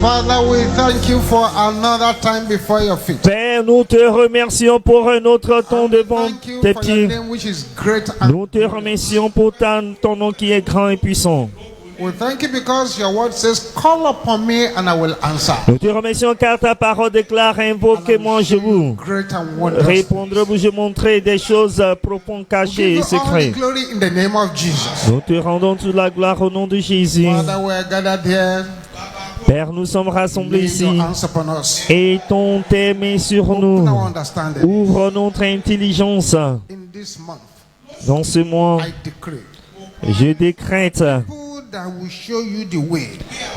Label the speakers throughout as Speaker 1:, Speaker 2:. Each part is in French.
Speaker 1: Father, we thank you for another time before your feet.
Speaker 2: Père, nous te remercions pour un autre temps devant
Speaker 1: Thank you
Speaker 2: tes
Speaker 1: for your
Speaker 2: pieds.
Speaker 1: name which is great and
Speaker 2: Nous te remercions pour ton nom qui est grand et puissant.
Speaker 1: we thank you because your word says, call upon me and I will answer.
Speaker 2: Nous te remercions car ta parole déclare, invoquez-moi, je vous
Speaker 1: Great and wonderful.
Speaker 2: répondrai-vous, je montrerai des choses profondes,
Speaker 1: Give
Speaker 2: cachées
Speaker 1: you
Speaker 2: et
Speaker 1: all the
Speaker 2: secrètes.
Speaker 1: glory in the name of Jesus.
Speaker 2: Nous te rendons toute la gloire au nom de Jésus.
Speaker 1: Father, we are gathered here.
Speaker 2: Père, nous sommes rassemblés
Speaker 1: Lay
Speaker 2: ici
Speaker 1: your hands upon us.
Speaker 2: et ton tes mains sur
Speaker 1: Open
Speaker 2: nous.
Speaker 1: our understanding.
Speaker 2: Ouvre notre intelligence.
Speaker 1: In this month,
Speaker 2: Dans ce mois,
Speaker 1: I decree,
Speaker 2: je décrète
Speaker 1: people that will show you the way,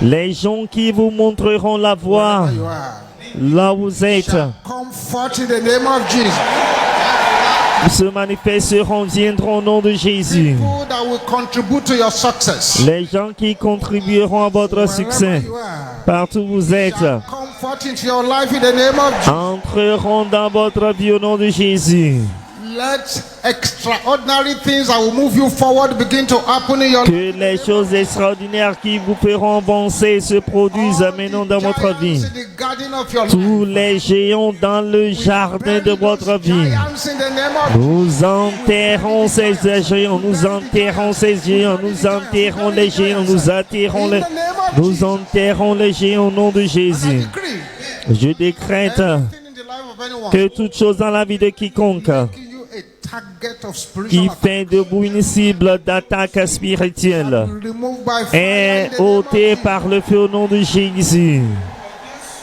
Speaker 2: les gens qui vous montreront la voie
Speaker 1: wherever you are,
Speaker 2: là où vous êtes,
Speaker 1: come forth in the name of Jesus.
Speaker 2: se manifesteront, viendront au nom de Jésus.
Speaker 1: People that will contribute to your success,
Speaker 2: Les gens qui contribueront à votre succès,
Speaker 1: wherever you are,
Speaker 2: partout où vous êtes,
Speaker 1: shall come forth into your life in the name of Jesus.
Speaker 2: entreront dans votre vie au nom de Jésus.
Speaker 1: Let extraordinary things that will move you forward begin to happen in your life.
Speaker 2: Que les choses extraordinaires qui vous feront avancer se produisent maintenant dans votre vie.
Speaker 1: In the garden of your
Speaker 2: Tous
Speaker 1: life.
Speaker 2: les géants dans le jardin de votre vie.
Speaker 1: Giants in the name of
Speaker 2: Nous enterrons ces géants, nous enterrons ces géants, nous enterrons les géants, nous enterrons les géants au nom de Jésus.
Speaker 1: decree.
Speaker 2: Je décrète
Speaker 1: Everything in the life of anyone
Speaker 2: que toute chose dans la vie de quiconque
Speaker 1: making you a target of
Speaker 2: qui
Speaker 1: spiritual attack
Speaker 2: fait debout une cible d'attaque spirituelle
Speaker 1: will be removed by fire
Speaker 2: est
Speaker 1: in the name of
Speaker 2: ôtée
Speaker 1: Jesus.
Speaker 2: par le feu au nom de Jésus.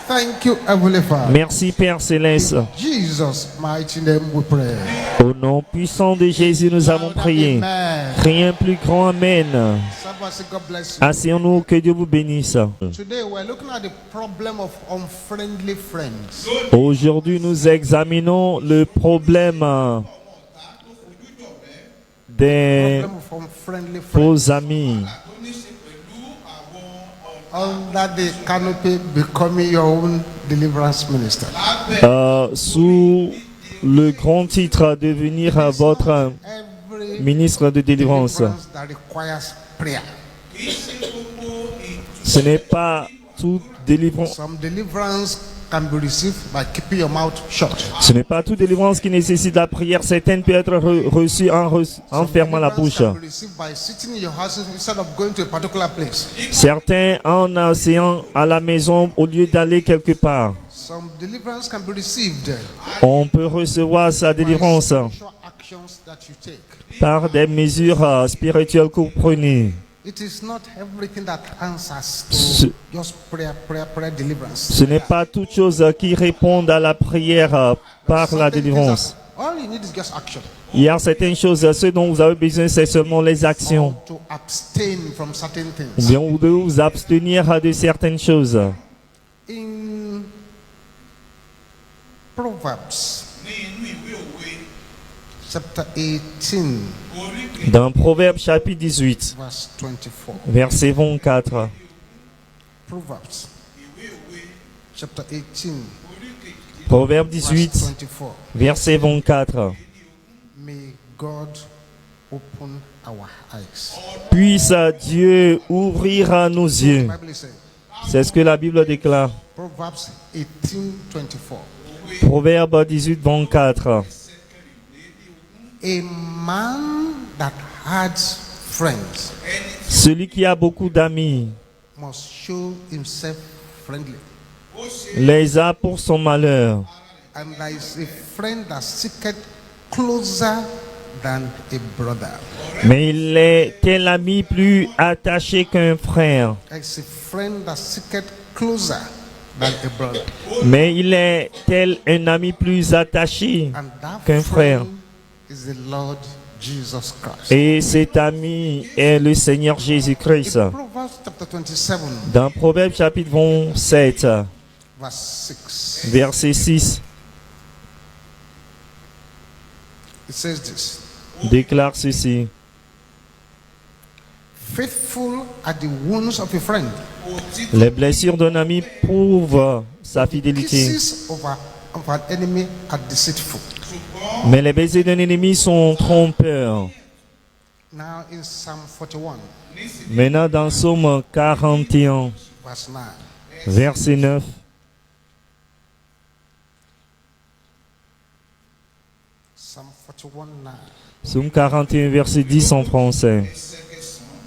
Speaker 1: Thank you, Heavenly Father.
Speaker 2: Merci Père Céleste.
Speaker 1: Jesus' mighty name we pray.
Speaker 2: Au nom puissant de Jésus, nous avons prié.
Speaker 1: Amen.
Speaker 2: Rien plus grand, Amen.
Speaker 1: Somebody say, God bless you.
Speaker 2: Asseyons-nous, que Dieu vous bénisse.
Speaker 1: Today we're looking at the problem of unfriendly friends.
Speaker 2: Aujourd'hui, nous examinons le problème des
Speaker 1: Problem of unfriendly friends.
Speaker 2: faux amis.
Speaker 1: Under the canopy, becoming your own deliverance minister.
Speaker 2: Sous le grand titre de devenir votre
Speaker 1: Every
Speaker 2: ministre de délivrance.
Speaker 1: deliverance that requires prayer.
Speaker 2: Ce n'est pas toute délivrance.
Speaker 1: Some deliverance can be received by keeping your mouth shut.
Speaker 2: Ce n'est pas toute délivrance qui nécessite la prière. Certaines peut être reçue en fermant la bouche.
Speaker 1: Can be received by sitting in your house instead of going to a particular place.
Speaker 2: Certains en asséant à la maison au lieu d'aller quelque part.
Speaker 1: Some deliverance can be received
Speaker 2: On peut recevoir sa délivrance
Speaker 1: spiritual actions that you take.
Speaker 2: par des mesures spirituelles que vous prenez.
Speaker 1: It is not everything that answers
Speaker 2: Ce-
Speaker 1: to just prayer deliverance.
Speaker 2: Ce n'est pas toute chose qui répondent à la prière par la délivrance.
Speaker 1: All you need is just action.
Speaker 2: Il y a certaines choses, ce dont vous avez besoin, c'est seulement les actions.
Speaker 1: To abstain from certain
Speaker 2: Ou
Speaker 1: things.
Speaker 2: bien vous devez vous abstenir de certaines choses.
Speaker 1: In Proverbs chapter 18,
Speaker 2: Dans Proverbe chapitre 18,
Speaker 1: verse 24.
Speaker 2: verset 24.
Speaker 1: Proverbs chapter 18,
Speaker 2: Proverbe
Speaker 1: verse
Speaker 2: 18,
Speaker 1: 24.
Speaker 2: verset 24.
Speaker 1: May God open our eyes.
Speaker 2: Puisse Dieu ouvrir nos yeux.
Speaker 1: The Bible says,
Speaker 2: C'est ce que la Bible déclare.
Speaker 1: Proverbs 18, 24.
Speaker 2: Proverbe 18, 24.
Speaker 1: A man that has friends
Speaker 2: Celui qui a beaucoup d'amis
Speaker 1: must show himself friendly.
Speaker 2: les a pour son malheur.
Speaker 1: And there is a friend that seeketh closer than a brother.
Speaker 2: Mais il est tel ami plus attaché qu'un frère.
Speaker 1: There is a friend that seeketh closer than a brother.
Speaker 2: Mais il est tel un ami plus attaché
Speaker 1: And that
Speaker 2: qu'un frère.
Speaker 1: friend is the Lord Jesus Christ.
Speaker 2: Et cet ami est le Seigneur Jésus-Christ.
Speaker 1: In Proverbs chapter 27,
Speaker 2: Dans Proverbe chapitre 27,
Speaker 1: verse 6,
Speaker 2: verset 6,
Speaker 1: it says this.
Speaker 2: déclare ceci.
Speaker 1: Faithful are the wounds of a friend.
Speaker 2: Les blessures d'un ami prouvent sa fidélité.
Speaker 1: Kisses of an enemy are deceitful.
Speaker 2: Mais les baisers d'un ennemi sont trompeurs.
Speaker 1: Now in Psalm 41,
Speaker 2: Maintenant dans Psaume 41,
Speaker 1: verse 9,
Speaker 2: verset 9.
Speaker 1: Psalm 41:9.
Speaker 2: Psaume 41, verset 10 en français.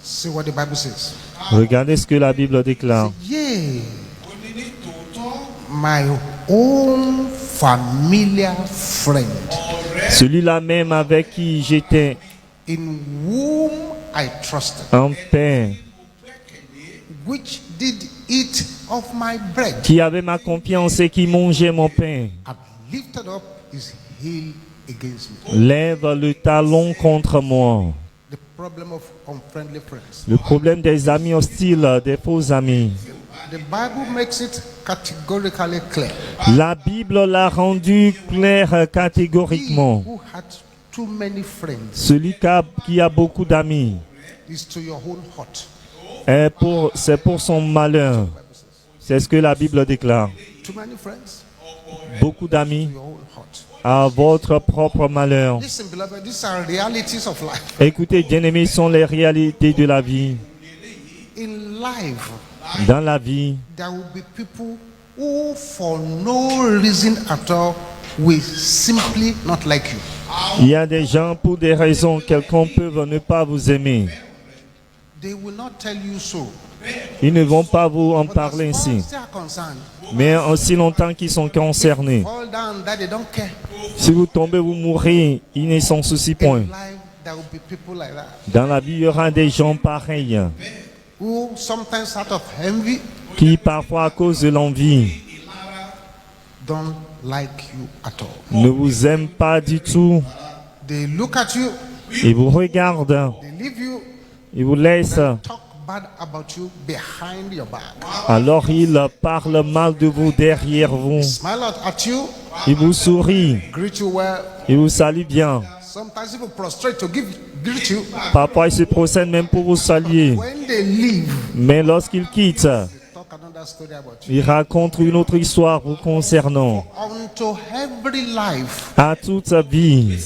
Speaker 1: See what the Bible says.
Speaker 2: Regardez ce que la Bible déclare.
Speaker 1: Yea, my own familiar friend,
Speaker 2: Celui-là même avec qui j'étais
Speaker 1: in whom I trusted,
Speaker 2: en paix,
Speaker 1: which did eat of my bread,
Speaker 2: qui avait ma confiance et qui mangeait mon pain,
Speaker 1: had lifted up his heel against me.
Speaker 2: lève le talon contre moi.
Speaker 1: The problem of unfriendly friends.
Speaker 2: Le problème des amis hostiles, des faux amis.
Speaker 1: The Bible makes it categorically clear.
Speaker 2: La Bible l'a rendu clair
Speaker 1: He
Speaker 2: catégoriquement.
Speaker 1: who had too many friends
Speaker 2: Celui qui a beaucoup d'amis,
Speaker 1: is to your own hurt.
Speaker 2: c'est pour son malheur. C'est ce que la Bible déclare.
Speaker 1: Too many friends,
Speaker 2: Beaucoup d'amis
Speaker 1: to your own hurt.
Speaker 2: à votre propre malheur.
Speaker 1: Listen, beloved, these are realities of life.
Speaker 2: Écoutez, bien-aimés, sont les réalités de la vie.
Speaker 1: In life,
Speaker 2: Dans la vie,
Speaker 1: there will be people who, for no reason at all, will simply not like you.
Speaker 2: il y a des gens, pour des raisons quelconques, peuvent ne pas vous aimer.
Speaker 1: They will not tell you so.
Speaker 2: Ils ne vont pas vous en
Speaker 1: But as
Speaker 2: parler
Speaker 1: far
Speaker 2: ainsi.
Speaker 1: as they are concerned,
Speaker 2: Mais aussi longtemps qu'ils sont concernés.
Speaker 1: fall down that they don't care.
Speaker 2: Si vous tombez, vous mourrez, ils ne s'en soucient
Speaker 1: In
Speaker 2: point.
Speaker 1: life, there will be people like that
Speaker 2: Dans la vie, il y aura des gens pareils
Speaker 1: who, sometimes out of envy,
Speaker 2: qui, parfois, à cause de l'envie,
Speaker 1: don't like you at all.
Speaker 2: ne vous aiment pas du tout.
Speaker 1: They look at you,
Speaker 2: Ils vous regardent,
Speaker 1: they leave you,
Speaker 2: ils vous laissent.
Speaker 1: talk bad about you behind your back.
Speaker 2: Alors ils parlent mal de vous derrière vous.
Speaker 1: Smile at you,
Speaker 2: Ils vous sourient,
Speaker 1: greet you well.
Speaker 2: ils vous saluent bien.
Speaker 1: Sometimes people prostrate to greet you.
Speaker 2: Parfois ils se procèdent même pour vous saluer.
Speaker 1: When they leave,
Speaker 2: Mais lorsqu'ils quittent,
Speaker 1: talk another story about you.
Speaker 2: ils racontent une autre histoire vous concernant.
Speaker 1: Unto every life,
Speaker 2: À toute sa vie,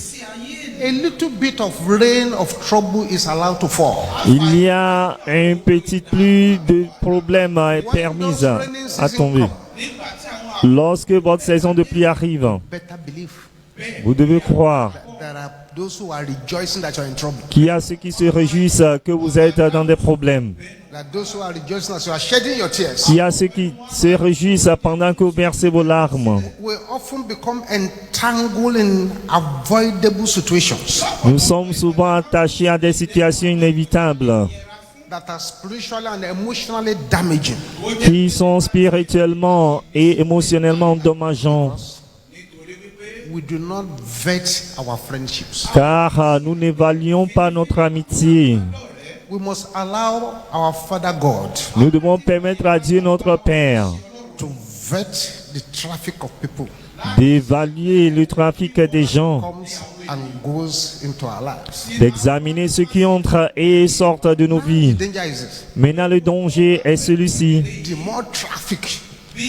Speaker 1: a little bit of rain of trouble is allowed to fall.
Speaker 2: il y a un petit pluie de problèmes permise à tomber. Lorsque votre saison de pluie arrive,
Speaker 1: Better believe
Speaker 2: vous devez croire
Speaker 1: there are those who are rejoicing that you're in trouble.
Speaker 2: qu'il y a ceux qui se réjouissent que vous êtes dans des problèmes.
Speaker 1: There are those who are rejoicing that you are shedding your tears.
Speaker 2: Qu'il y a ceux qui se réjouissent pendant que vous versez vos larmes.
Speaker 1: We often become entangled in avoidable situations
Speaker 2: Nous sommes souvent attachés à des situations inévitables
Speaker 1: that are spiritually and emotionally damaging.
Speaker 2: qui sont spirituellement et émotionnellement dommageantes.
Speaker 1: We do not vet our friendships.
Speaker 2: Car nous n'évaluons pas notre amitié.
Speaker 1: We must allow our Father God
Speaker 2: Nous devons permettre à Dieu notre Père
Speaker 1: to vet the traffic of people
Speaker 2: d'évaluer le trafic des gens,
Speaker 1: comes and goes into our lives.
Speaker 2: d'examiner ceux qui entrent et sortent de nos vies.
Speaker 1: The danger is this.
Speaker 2: Maintenant, le danger est celui-ci.
Speaker 1: The more traffic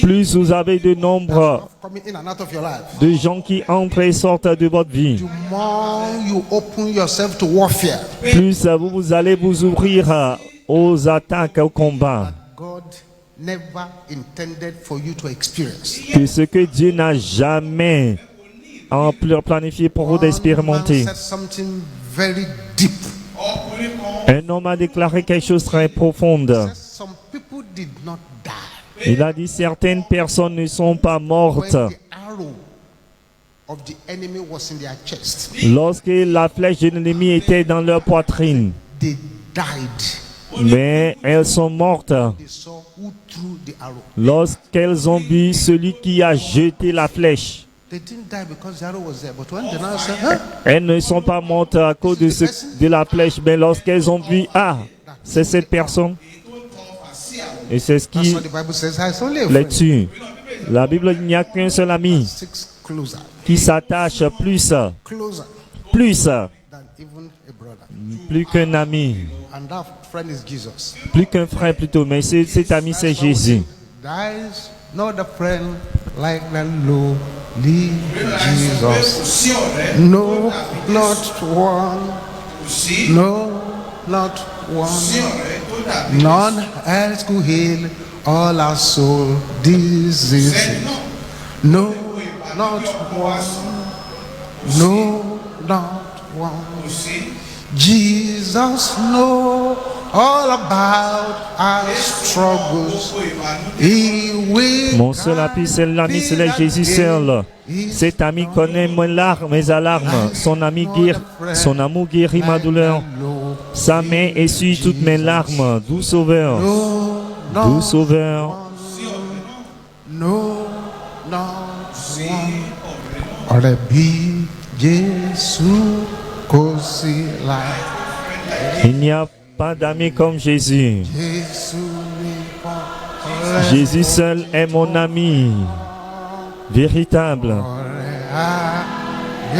Speaker 2: Plus vous avez de nombre
Speaker 1: of coming in and out of your life,
Speaker 2: de gens qui entrent et sortent de votre vie,
Speaker 1: the more you open yourself to warfare.
Speaker 2: plus vous allez vous ouvrir aux attaques, au combat,
Speaker 1: God never intended for you to experience.
Speaker 2: que ce que Dieu n'a jamais planifié pour vous
Speaker 1: One man
Speaker 2: d'expérimenter.
Speaker 1: said something very deep.
Speaker 2: Un homme a déclaré quelque chose de très profond.
Speaker 1: Some people did not die
Speaker 2: Il a dit certaines personnes ne sont pas
Speaker 1: when
Speaker 2: mortes
Speaker 1: the arrow of the enemy was in their chest.
Speaker 2: lorsque la flèche de l'ennemi était dans leur poitrine.
Speaker 1: They died.
Speaker 2: Mais elles sont mortes
Speaker 1: They saw who threw the arrow.
Speaker 2: lorsqu'elles ont vu celui qui a jeté la flèche.
Speaker 1: They didn't die because the arrow was there, but when they now said, huh?
Speaker 2: Elles ne sont pas mortes à cause de la flèche, mais lorsqu'elles ont vu, ah, c'est cette personne. Et c'est ce
Speaker 1: That's
Speaker 2: qui
Speaker 1: what the Bible says. It's only a
Speaker 2: les
Speaker 1: friend.
Speaker 2: tue. La Bible, il n'y a qu'un seul ami
Speaker 1: Six closer,
Speaker 2: qui s'attache
Speaker 1: closer than even a brother.
Speaker 2: plus qu'un ami,
Speaker 1: And that friend is Jesus.
Speaker 2: plus qu'un frère plutôt, mais cet ami c'est Jésus.
Speaker 1: There is not a friend like the lowly Jesus. No, not one. No, not one. None else could heal all our soul diseases. No, not one. No, not one. Jesus knows all about our struggles. He will
Speaker 2: Mon seul appui, c'est l'ami, c'est Jésus seul. Cet ami connaît mes alarmes. Son amour guérit ma douleur. Sa main essuie toutes mes larmes. Doux sauveur, doux sauveur.
Speaker 1: No, not one. Ọ̀rẹ́ bí Jésù kò sí láì.
Speaker 2: Il n'y a pas d'ami comme Jésus.
Speaker 1: Jésù nìkan ọ̀rẹ́.
Speaker 2: Jésus seul est mon ami véritable.
Speaker 1: Ọ̀rẹ́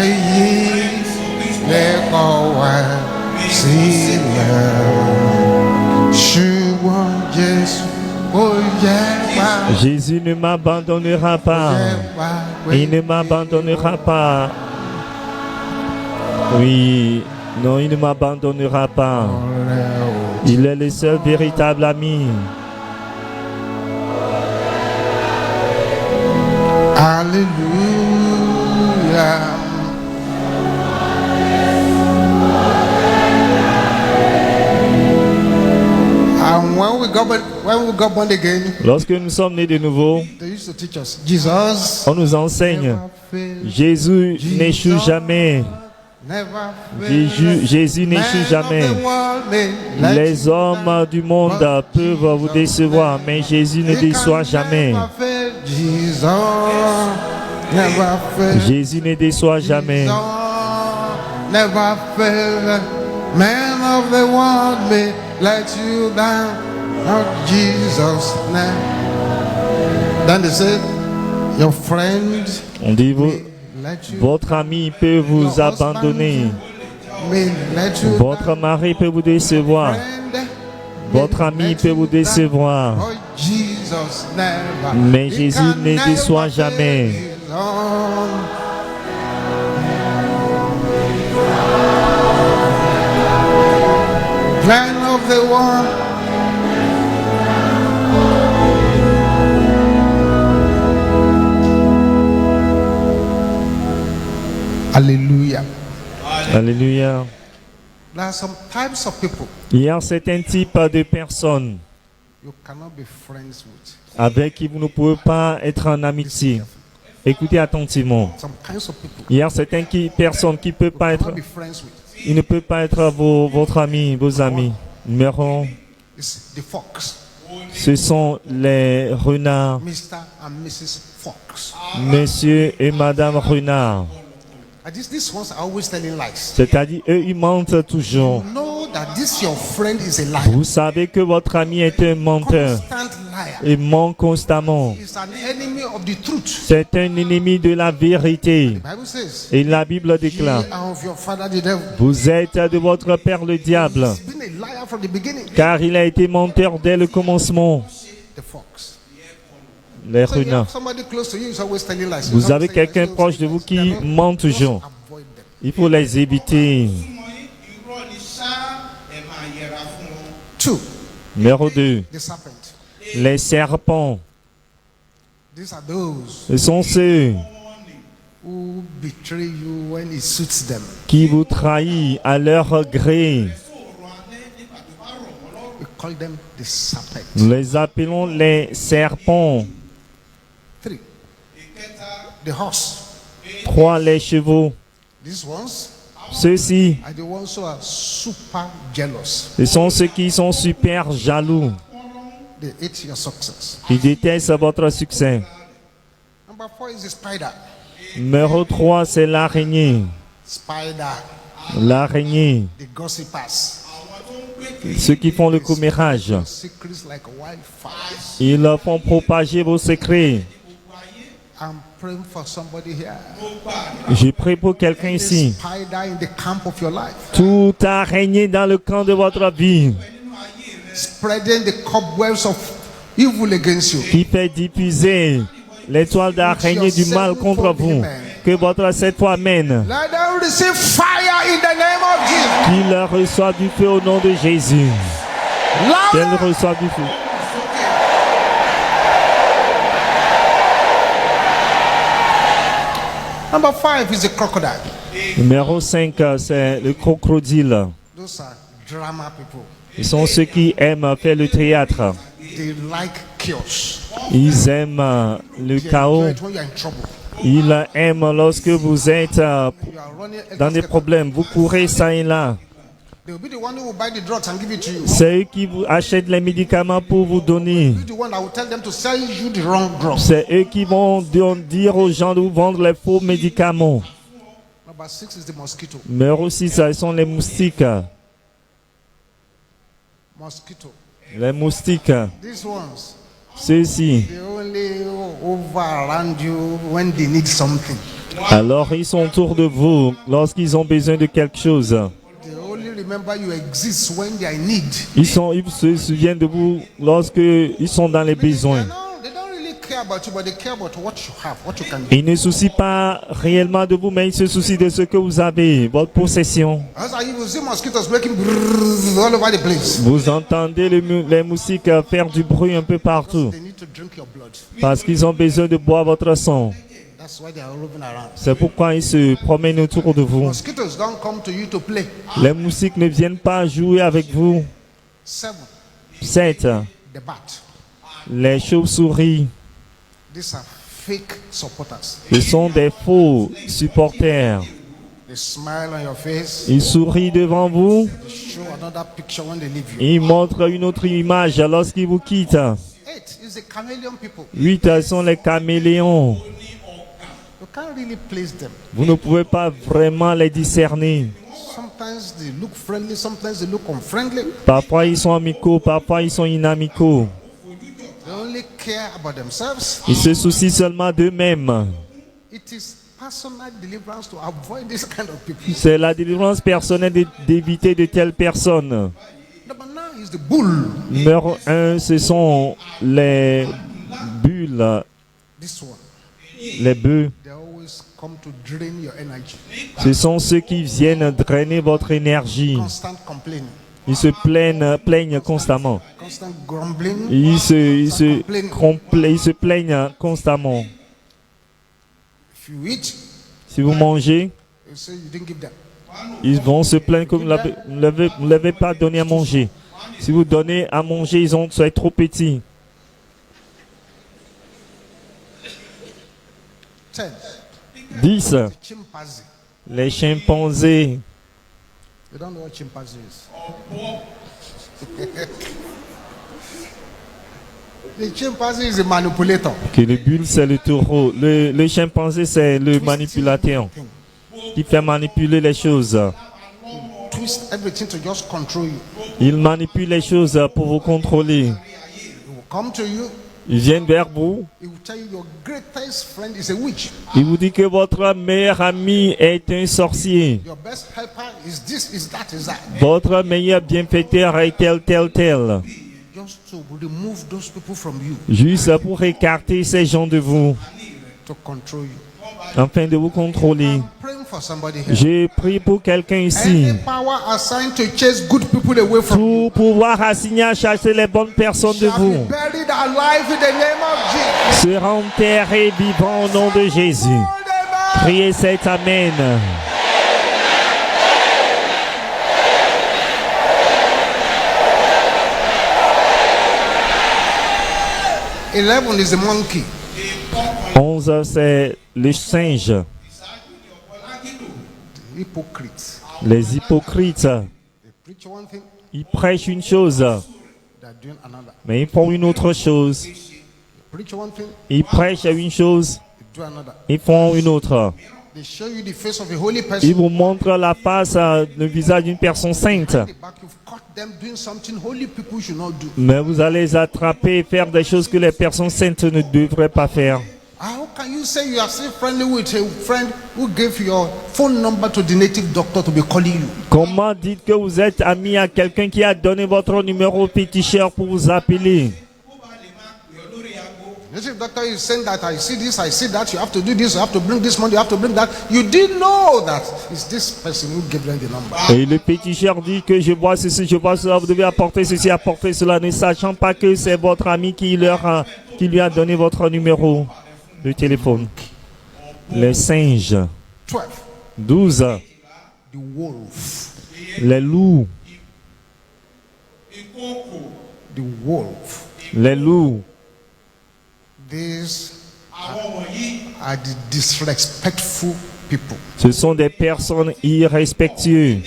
Speaker 1: ayé lẹ́kọ̀ọ́ wá sílẹ̀. Ṣùgbọ́n Jésù kò yẹ wá.
Speaker 2: Jésus ne m'abandonnera pas. Il ne m'abandonnera pas. Oui, non, il ne m'abandonnera pas. Il est le seul véritable ami.
Speaker 1: Alléluia. And when we got born again,
Speaker 2: Lorsque nous sommes nés de nouveau,
Speaker 1: they used to teach us, Jesus
Speaker 2: on nous enseigne,
Speaker 1: never failed,
Speaker 2: Jésus n'échoue jamais.
Speaker 1: never failed.
Speaker 2: Jésus n'échoue jamais. Les hommes du monde peuvent vous décevoir, mais Jésus ne déçoit jamais. Jésus ne déçoit jamais.
Speaker 1: Never fail. Man of the world may let you down. Not Jesus' name. Then they said, your friend
Speaker 2: On dit,
Speaker 1: let you
Speaker 2: votre ami peut vous abandonner.
Speaker 1: may let you
Speaker 2: Votre mari peut vous décevoir.
Speaker 1: friend,
Speaker 2: Votre ami peut vous décevoir.
Speaker 1: oh, Jesus never.
Speaker 2: Mais
Speaker 1: He
Speaker 2: Jésus
Speaker 1: can
Speaker 2: ne
Speaker 1: never
Speaker 2: déçoit
Speaker 1: fail
Speaker 2: jamais.
Speaker 1: his own. Plan of the world. Hallelujah.
Speaker 2: Alléluia.
Speaker 1: There are some types of people
Speaker 2: Il y a certains types de personnes
Speaker 1: you cannot be friends with.
Speaker 2: avec qui vous ne pouvez pas être en amitié. Écoutez attentivement.
Speaker 1: Some kinds of people
Speaker 2: Il y a certaines personnes qui ne peuvent pas
Speaker 1: you
Speaker 2: être,
Speaker 1: cannot be friends with.
Speaker 2: ils ne peuvent pas être votre ami, vos amis. Numéro 1,
Speaker 1: It's the fox,
Speaker 2: ce sont les renards,
Speaker 1: Mr. and Mrs. Fox.
Speaker 2: monsieur et madame renard.
Speaker 1: And these ones are always telling lies.
Speaker 2: C'est-à-dire, eux, ils mentent toujours.
Speaker 1: You know that this your friend is a liar.
Speaker 2: Vous savez que votre ami est un menteur.
Speaker 1: Constant liar.
Speaker 2: Il ment constamment.
Speaker 1: He's an enemy of the truth.
Speaker 2: C'est un ennemi de la vérité.
Speaker 1: The Bible says,
Speaker 2: Et la Bible
Speaker 1: ye
Speaker 2: déclare,
Speaker 1: are of your father the devil.
Speaker 2: vous êtes de votre père le diable,
Speaker 1: He's been a liar from the beginning.
Speaker 2: car il a été menteur dès le commencement.
Speaker 1: The fox.
Speaker 2: Les
Speaker 1: So you
Speaker 2: renards.
Speaker 1: have somebody close to you is always telling lies.
Speaker 2: Vous avez quelqu'un proche de vous qui ment toujours.
Speaker 1: Avoid them.
Speaker 2: Il faut les éviter.
Speaker 1: Two,
Speaker 2: Numéro 2.
Speaker 1: the serpent.
Speaker 2: Les serpents.
Speaker 1: These are those
Speaker 2: Ce sont ceux
Speaker 1: who betray you when it suits them.
Speaker 2: qui vous trahissent à leur gré.
Speaker 1: We call them the serpent.
Speaker 2: Nous les appelons les serpents.
Speaker 1: Three, the horse.
Speaker 2: 3. Les chevaux.
Speaker 1: These ones
Speaker 2: Ceux-ci,
Speaker 1: are the ones who are super jealous.
Speaker 2: ce sont ceux qui sont super jaloux,
Speaker 1: They hate your success.
Speaker 2: qui détestent votre succès.
Speaker 1: Number 4 is the spider.
Speaker 2: Numéro 3, c'est l'araignée.
Speaker 1: Spider,
Speaker 2: L'araignée.
Speaker 1: the gossipers.
Speaker 2: Ceux qui font le commérage.
Speaker 1: Secrets like wildfire.
Speaker 2: Ils font propager vos secrets.
Speaker 1: I'm praying for somebody here.
Speaker 2: Je prie pour quelqu'un
Speaker 1: The
Speaker 2: ici.
Speaker 1: spider in the camp of your life.
Speaker 2: Tout araignée dans le camp de votre vie
Speaker 1: Spreading the cobwebs of evil against you.
Speaker 2: qui fait diffuser l'étoile d'araignée du mal contre vous. Que votre cette fois mène.
Speaker 1: Let them receive fire in the name of Jesus.
Speaker 2: Qu'il reçoive du feu au nom de Jésus. Qu'elle
Speaker 1: Louder.
Speaker 2: reçoive du feu.
Speaker 1: Number 5 is the crocodile.
Speaker 2: Numéro 5, c'est le crocodile.
Speaker 1: Those are drama people.
Speaker 2: Ils sont ceux qui aiment faire le théâtre.
Speaker 1: They like chaos.
Speaker 2: Ils aiment le
Speaker 1: They
Speaker 2: chaos.
Speaker 1: enjoy it when you are in trouble.
Speaker 2: Ils aiment lorsque vous êtes
Speaker 1: You are running
Speaker 2: dans des
Speaker 1: against
Speaker 2: problèmes. Vous courez ça et là.
Speaker 1: They will be the one who will buy the drugs and give it to you.
Speaker 2: C'est eux qui vous achètent les médicaments pour vous donner.
Speaker 1: You're the one that will tell them to sell you the wrong drugs.
Speaker 2: C'est eux qui vont dire aux gens de vous vendre les faux médicaments.
Speaker 1: Number 6 is the mosquito.
Speaker 2: Numéro 6, ce sont les moustiques.
Speaker 1: Mosquito.
Speaker 2: Les moustiques,
Speaker 1: These ones,
Speaker 2: ceux-ci.
Speaker 1: they only over around you when they need something.
Speaker 2: Alors ils sont autour de vous lorsqu'ils ont besoin de quelque chose.
Speaker 1: They only remember you exist when they are in need.
Speaker 2: Ils se souviennent de vous lorsque ils sont dans les besoins.
Speaker 1: They don't really care about you, but they care about what you have, what you can do.
Speaker 2: Ils ne se soucient pas réellement de vous, mais ils se soucient de ce que vous avez, votre possession.
Speaker 1: That's why you will see mosquitoes making brrrr all over the place.
Speaker 2: Vous entendez les moustiques faire du bruit un peu partout
Speaker 1: They need to drink your blood.
Speaker 2: parce qu'ils ont besoin de boire votre sang.
Speaker 1: That's why they are roving around.
Speaker 2: C'est pourquoi ils se promènent autour de vous.
Speaker 1: Mosquitoes don't come to you to play.
Speaker 2: Les moustiques ne viennent pas jouer avec vous.
Speaker 1: 7,
Speaker 2: 7.
Speaker 1: the bat.
Speaker 2: Les chauves-souris,
Speaker 1: These are fake supporters.
Speaker 2: ce sont des faux supporters.
Speaker 1: They smile on your face.
Speaker 2: Ils sourient devant vous.
Speaker 1: They show another picture when they leave you.
Speaker 2: Ils montrent une autre image lorsqu'ils vous quittent.
Speaker 1: 8 is the chameleon people.
Speaker 2: 8 sont les caméléons.
Speaker 1: You can't really place them.
Speaker 2: Vous ne pouvez pas vraiment les discerner.
Speaker 1: Sometimes they look friendly, sometimes they look unfriendly.
Speaker 2: Parfois ils sont amicaux, parfois ils sont inamicaux.
Speaker 1: They only care about themselves.
Speaker 2: Ils se soucient seulement d'eux-mêmes.
Speaker 1: It is personal deliverance to avoid this kind of people.
Speaker 2: C'est la délivrance personnelle d'éviter de telles personnes.
Speaker 1: Number 9 is the bull.
Speaker 2: Numéro 1, ce sont les bulles,
Speaker 1: This one.
Speaker 2: les bœufs.
Speaker 1: They always come to drain your energy.
Speaker 2: Ce sont ceux qui viennent drainer votre énergie.
Speaker 1: Constant complaining.
Speaker 2: Ils se plaignent constamment.
Speaker 1: Constant grumbling.
Speaker 2: Ils se plaignent constamment.
Speaker 1: If you eat,
Speaker 2: Si vous mangez,
Speaker 1: you say you didn't give them.
Speaker 2: ils vont se plaindre que vous ne l'avez pas donné à manger. Si vous donnez à manger, ils sont trop petits.
Speaker 1: 10.
Speaker 2: 10.
Speaker 1: Chimpanzee.
Speaker 2: Les chimpanzés.
Speaker 1: You don't know what chimpanzee is. The chimpanzee is a manipulator.
Speaker 2: Que le bulle, c'est le taureau. Le chimpanzé, c'est le manipulateur qui fait manipuler les choses.
Speaker 1: Twist everything to just control you.
Speaker 2: Il manipule les choses pour vous contrôler.
Speaker 1: He will come to you.
Speaker 2: Ils viennent vers vous.
Speaker 1: He will tell you your greatest friend is a witch.
Speaker 2: Il vous dit que votre meilleur ami est un sorcier.
Speaker 1: Your best helper is this, is that, is that.
Speaker 2: Votre meilleur bienfaiteur est tel.
Speaker 1: Just to remove those people from you,
Speaker 2: Juste pour écarter ces gens de vous,
Speaker 1: to control you.
Speaker 2: afin de vous contrôler.
Speaker 1: Praying for somebody here.
Speaker 2: J'ai prié pour quelqu'un ici.
Speaker 1: Any power assigned to chase good people away from you
Speaker 2: Tout pouvoir assigné à chasser les bonnes personnes de
Speaker 1: shall
Speaker 2: vous
Speaker 1: be buried alive in the name of Jesus.
Speaker 2: sera enterré vivant au nom de Jésus.
Speaker 1: Amen.
Speaker 2: Priez cet Amen.
Speaker 1: Eleven is the monkey.
Speaker 2: 11, c'est le singe.
Speaker 1: Hypocrites.
Speaker 2: Les hypocrites,
Speaker 1: They preach one thing,
Speaker 2: ils prêchent une chose,
Speaker 1: they are doing another.
Speaker 2: mais ils font une autre chose.
Speaker 1: They preach one thing,
Speaker 2: Ils prêchent une chose,
Speaker 1: they do another.
Speaker 2: ils font une autre.
Speaker 1: They show you the face of a holy
Speaker 2: Ils
Speaker 1: person.
Speaker 2: vous montrent la face, le visage d'une personne sainte.
Speaker 1: At the back, you've caught them doing something holy people should not do.
Speaker 2: Mais vous allez les attraper et faire des choses que les personnes saintes ne devraient pas faire.
Speaker 1: How can you say you are still friendly with a friend who gave your phone number to the native doctor to be calling you?
Speaker 2: Comment dites que vous êtes ami à quelqu'un qui a donné votre numéro au féticheur pour vous appeler?
Speaker 1: Native doctor is saying that I see this, I see that, you have to do this, you have to bring this money, you have to bring that. You didn't know that it's this person who gave them the number.
Speaker 2: Et le féticheur dit que je vois ceci, je vois cela, vous devez apporter ceci, apporter cela, ne sachant pas que c'est votre ami qui lui a donné votre numéro de téléphone. les singes.
Speaker 1: 12.
Speaker 2: 12,
Speaker 1: The wolf.
Speaker 2: les loups.
Speaker 1: The wolf.
Speaker 2: Les loups.
Speaker 1: These are the disrespectful people.
Speaker 2: Ce sont des personnes irrespectueuses.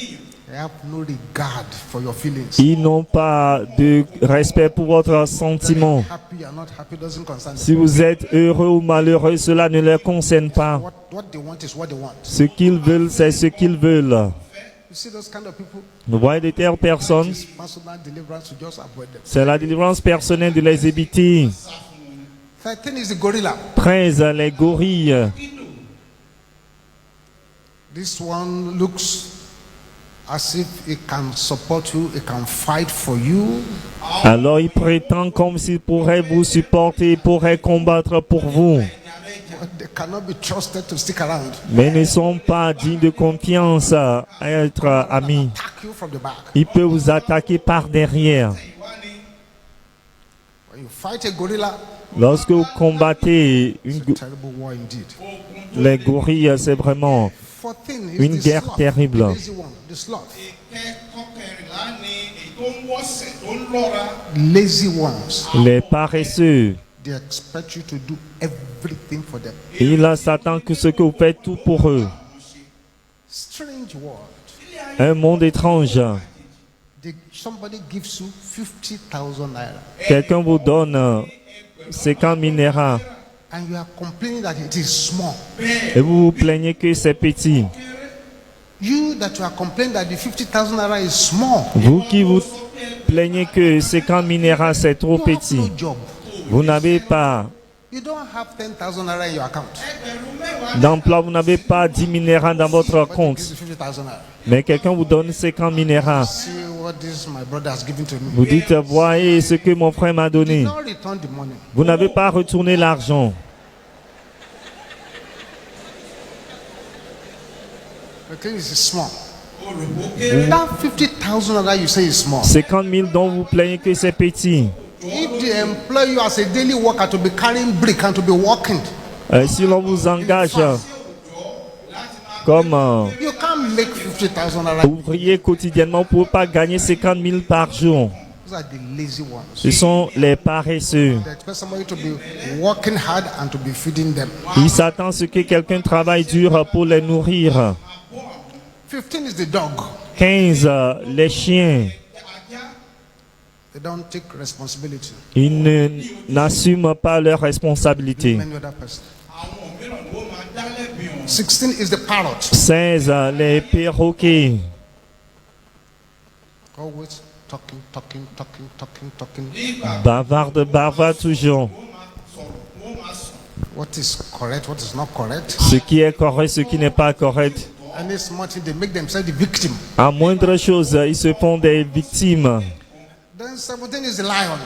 Speaker 1: They have no regard for your feelings.
Speaker 2: Ils n'ont pas de respect pour votre sentiment.
Speaker 1: Happy or not happy doesn't concern them.
Speaker 2: Si vous êtes heureux ou malheureux, cela ne les concerne pas.
Speaker 1: What they want is what they want.
Speaker 2: Ce qu'ils veulent, c'est ce qu'ils veulent.
Speaker 1: You see those kind of people?
Speaker 2: Vous voyez de telles personnes,
Speaker 1: It's personal deliverance to just avoid them.
Speaker 2: c'est la délivrance personnelle de les éviter.
Speaker 1: 13 is the gorilla.
Speaker 2: 13, les gorilles.
Speaker 1: This one looks as if it can support you, it can fight for you.
Speaker 2: Alors il prétend comme s'il pourrait vous supporter, pourrait combattre pour vous.
Speaker 1: But they cannot be trusted to stick around.
Speaker 2: Mais ne sont pas dignes de confiance à être amis.
Speaker 1: Attack you from the back.
Speaker 2: Il peut vous attaquer par derrière.
Speaker 1: When you fight a gorilla,
Speaker 2: Lorsque vous combattez
Speaker 1: it's a terrible war indeed.
Speaker 2: les gorilles, c'est vraiment
Speaker 1: 14 is
Speaker 2: une
Speaker 1: the
Speaker 2: guerre
Speaker 1: sloth,
Speaker 2: terrible.
Speaker 1: the lazy one, the sloth. Lazy ones,
Speaker 2: Les paresseux.
Speaker 1: they expect you to do everything for them.
Speaker 2: Il s'attend que ce que vous faites tout pour eux.
Speaker 1: Strange world.
Speaker 2: Un monde étrange.
Speaker 1: Somebody gives you 50,000 naira
Speaker 2: Quelqu'un vous donne 50 minéraux
Speaker 1: and you are complaining that it is small.
Speaker 2: et vous vous plaignez que c'est petit.
Speaker 1: You that you are complaining that the 50,000 naira is small.
Speaker 2: Vous qui vous plaignez que 50 minéraux c'est trop
Speaker 1: You have
Speaker 2: petit.
Speaker 1: no job.
Speaker 2: Vous n'avez pas
Speaker 1: You don't have 10,000 naira in your account.
Speaker 2: d'emploi, vous n'avez pas 10 minéraux dans votre
Speaker 1: But it
Speaker 2: compte.
Speaker 1: gives you 50,000 naira.
Speaker 2: Mais quelqu'un vous donne 50 minéraux.
Speaker 1: See what this my brother has given to me.
Speaker 2: Vous dites, voyez ce que mon frère m'a donné.
Speaker 1: Don't return the money.
Speaker 2: Vous n'avez pas retourné l'argent.
Speaker 1: The thing is small. That 50,000 naira you say is small.
Speaker 2: 50 000 dont vous plaignez que c'est petit.
Speaker 1: If they employ you as a daily worker to be carrying brick and to be walking,
Speaker 2: Si l'on vous engage comme
Speaker 1: you can't make 50,000 naira.
Speaker 2: ouvrier quotidiennement, vous ne pouvez pas gagner 50 000 par jour.
Speaker 1: Those are the lazy ones.
Speaker 2: Ce sont les paresseux.
Speaker 1: They expect somebody to be working hard and to be feeding them.
Speaker 2: Ils s'attendent à ce que quelqu'un travaille dur pour les nourrir.
Speaker 1: 15 is the dog.
Speaker 2: 15, les chiens.
Speaker 1: They don't take responsibility.
Speaker 2: Ils n'assument pas leurs responsabilités.
Speaker 1: Many other person. 16 is the parrot.
Speaker 2: 16, les perroquets.
Speaker 1: Always talking.
Speaker 2: Bavard toujours.
Speaker 1: What is correct, what is not correct.
Speaker 2: Ce qui est correct, ce qui n'est pas correct.
Speaker 1: Any small thing, they make themselves the victim.
Speaker 2: À moindre chose, ils se font des victimes.
Speaker 1: Then 17 is the lion.